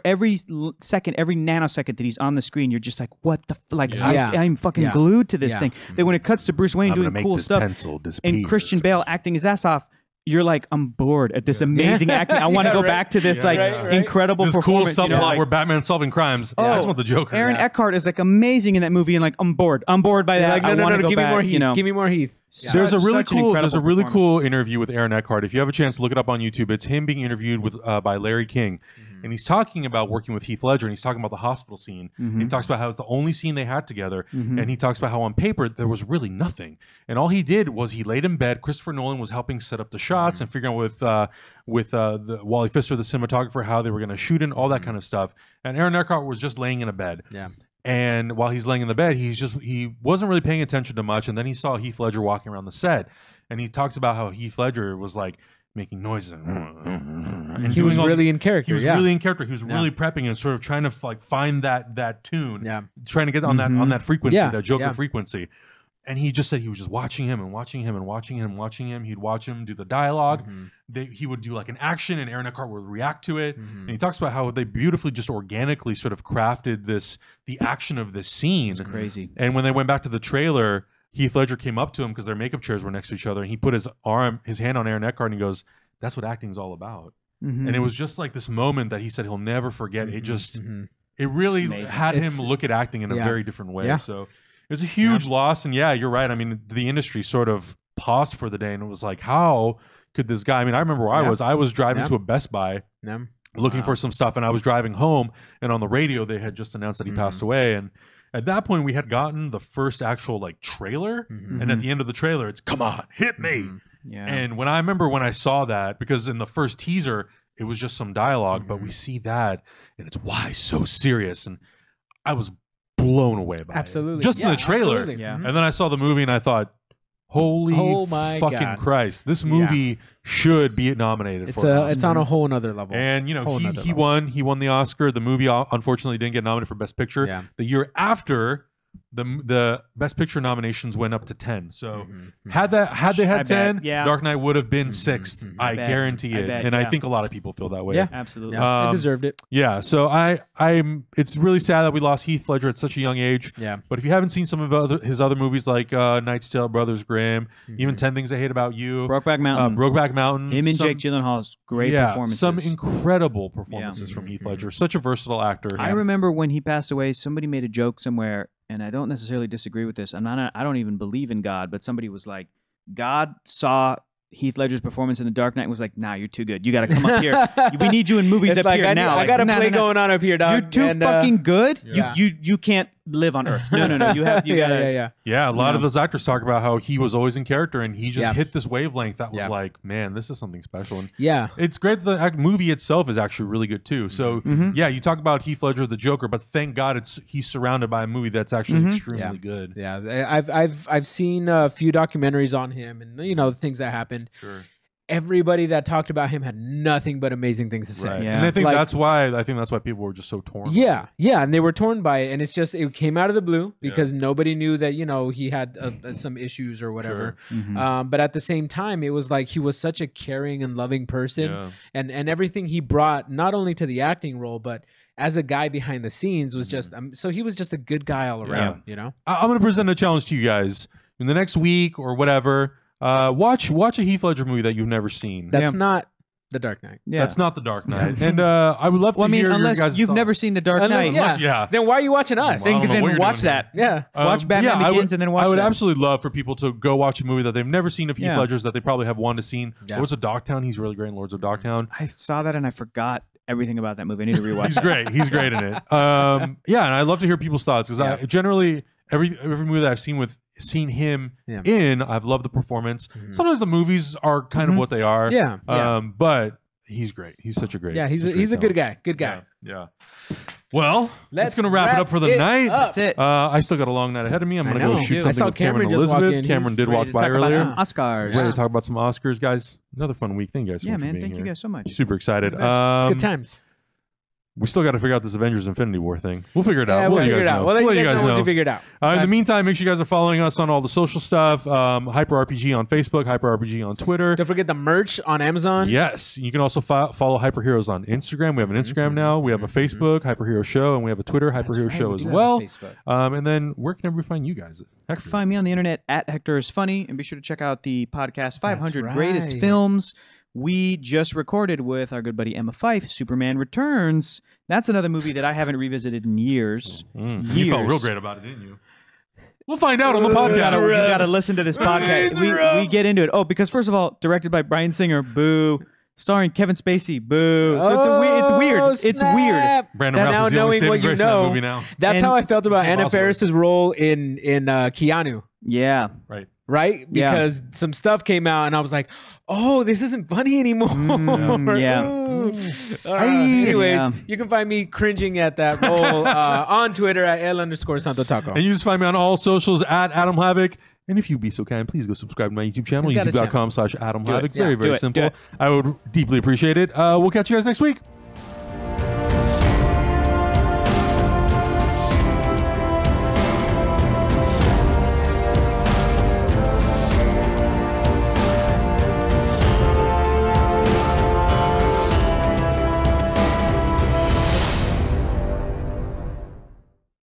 every second, every nanosecond that he's on the screen, you're just like, what the like? Yeah. I'm fucking Yeah. glued to this Yeah. thing. Then when it cuts to Bruce Wayne I'm gonna doing make cool this stuff, pencil disappear. and Christian Bale acting his ass off, you're like, I'm bored at this amazing acting. I want to go back to this incredible this cool performance. subplot like, where Batman's solving crimes. I just want the Joker. Aaron Eckhart is like amazing in that movie, and like, I'm bored. I'm bored by that. Like, no, I want to go give back. me more Heath. You know, Give me more Heath. There's a really Such an cool. incredible There's a really performance. cool interview with Aaron Eckhart. If you have a chance to look it up on YouTube, it's him being interviewed with by Larry King, and he's talking about working with Heath Ledger, and he's talking about the hospital scene. And he talks about how it's the only scene they had together, and he talks about how on paper there was really nothing, and all he did was he laid in bed. Christopher Nolan was helping set up the shots and figuring out with the Wally Pfister, the cinematographer, how they were going to shoot it, all that kind of stuff. And Aaron Eckhart was just laying in a bed. Yeah. And while he's laying in the bed, he wasn't really paying attention to much. And then he saw Heath Ledger walking around the set, and he talked about how Heath Ledger was like making noises and He was doing all really in character. He was yeah. really in character. He was really prepping and sort of trying to like find that tune. Yeah. Trying to get on that frequency, Yeah, that Joker yeah. frequency. And he just said he was just watching him and watching him and watching him and watching him. He'd watch him do the dialogue. He would do like an action, and Aaron Eckhart would react to it. And he talks about how they beautifully, just organically, sort of crafted the action of this scene. It's crazy. And when they went back to the trailer, Heath Ledger came up to him because their makeup chairs were next to each other, and he put his hand on Aaron Eckhart, and he goes, "That's what acting's all about." And it was just like this moment that he said he'll never forget. It just, it really Amazing. had him look at acting in a Yeah. very different way. Yeah. So it was a huge loss. And yeah, you're right. I mean, the industry sort of paused for the day, and it was like, how could this guy? I mean, I remember where I was driving to a Best Buy Yeah. looking for some stuff, and I was driving home, and on the radio they had just announced that he passed away. And at that point we had gotten the first actual like trailer, and at the end of the trailer it's, "Come on, hit me." Yeah. And when I saw that, because in the first teaser it was just some dialogue, but we see that, and it's, why so serious, and I was blown away by Absolutely. it. Just in Yeah, the trailer. absolutely. Yeah. And then I saw the movie and I thought, holy Oh my fucking God. Christ, this movie should be nominated It's for an Oscar. it's on a whole nother level. And you know, Whole he nother level. won. He won the Oscar. The movie unfortunately didn't get nominated for Best Picture. Yeah. The year after, the Best Picture nominations went up to 10. So had they had I bet, 10, yeah. Dark Knight would have been 6th. I bet. guarantee I it. bet, And I yeah. think a lot of people feel that way. Yeah. Absolutely. Yeah, Um, it deserved it. Yeah. So it's really sad that we lost Heath Ledger at such a young age. Yeah. But if you haven't seen some of his other movies like Knight's Tale, Brothers Grimm, even 10 Things I Hate About You, Brokeback Mountain. Brokeback Mountain, Him and some- Jake Gyllenhaal's great yeah, performances. some incredible performances from Heath Ledger. Such a versatile actor. I remember when he passed away, somebody made a joke somewhere, and I don't necessarily disagree with this. I don't even believe in God, but somebody was like, God saw Heath Ledger's performance in The Dark Knight and was like, "Nah, you're too good. You got to come up here. We need you in movies It's up like, here now. I Like, got a nah, play nah, nah. going on up here, dog. You're too And, fucking good. yeah. You can't live on Earth. No. You have. You yeah, gotta. yeah. Yeah, a lot know. of those actors talk about how he was always in character, and he just Yeah. hit this wavelength that was Yeah. like, man, this is something special. And Yeah. it's great that the movie itself is actually really good too. So yeah, you talk about Heath Ledger, the Joker, but thank God he's surrounded by a movie that's actually extremely Yeah. good. Yeah, I've seen a few documentaries on him, and things that happened. Sure. Everybody that talked about him had nothing but amazing things to say. Right. Yeah. And I think Like- that's why people were just so torn. Yeah, and they were torn by it, and it came out of the blue because nobody knew that he had some issues or whatever. But at the same time, it was like he was such a caring and loving person, Yeah. and everything he brought not only to the acting role, but as a guy behind the scenes was just so he was just a good guy all around. I'm going to present a challenge to you guys in the next week or whatever. Watch a Heath Ledger movie that you've never seen. That's not The Dark Knight. Yeah. That's not The Dark Knight. And I would love to Well, I mean, hear your unless guys' you've thoughts. never seen The Dark Knight, yeah. Then why are you watching us? Well, I don't know what you're watch doing that. Yeah. Watch Batman I Begins and then watch I would that. absolutely love for people to go watch a movie that they've never seen of Heath Yeah. Ledger's that they probably have wanted to see. Yeah. Lords of Dogtown. He's really great in Lords of Dogtown. I saw that and I forgot everything about that movie. I need to rewatch He's it. great. He's great in it. Yeah, and I love to hear people's thoughts because I generally every movie that I've seen him in, I've loved the performance. Sometimes the movies are kind of what they are. Yeah. But he's great. He's such a great. Yeah, he's a great good talent. guy. Good guy. Yeah. Well, Let's that's gonna wrap it up for the it night. up. That's it. I still got a long night ahead of me. I'm I gonna go know. shoot Dude, I something saw with Cameron Cameron and just walk Elizabeth. in. Cameron He's did Ready walk to by talk about earlier. some Oscars. Ready to talk about some Oscars, guys. Another fun week. Thank you guys so Yeah, much for man. being Thank here. you guys so much. Super excited. It's good times. we still got to figure out this Avengers Infinity War thing. We'll figure it out. Yeah, We'll let you guys know. We'll let you guys know once know. you figure it out. In the meantime, make sure you guys are following us on all the social stuff. Hyper RPG on Facebook, Hyper RPG on Twitter. Don't forget the merch on Amazon. Yes. You can also follow Hyper Heroes on Instagram. We have an Instagram now. We have a Facebook, Hyper Hero Show, and we have a Twitter, Hyper Hero Show as well. And then where can everybody find you guys? Hector. Find me on the internet at Hector is Funny, and be sure to check out the podcast 500 right. Greatest Films. We just recorded with our good buddy Emma Fife, Superman Returns. That's another movie that I haven't revisited in years. You felt real great about it, didn't you? We'll find out on the podcast. You gotta listen to this podcast. We get into it. Oh, because first of all, directed by Bryan Singer, boo. Starring Kevin Spacey, boo. So it's weird. It's weird. Brandon Routh is the only saving grace in that movie now. That's how I felt about Anna Faris's role in Keanu. Yeah. Right? Because some stuff came out and I was like, oh, this isn't funny anymore. Anyways, you can find me cringing at that role on Twitter at @L_Santo And you just find me on all socials at Adam Havoc. And if you'd be so kind, please go subscribe to my YouTube channel, youtube.com/Adam Havoc. Very, very simple. I would deeply appreciate it. We'll catch you guys next week.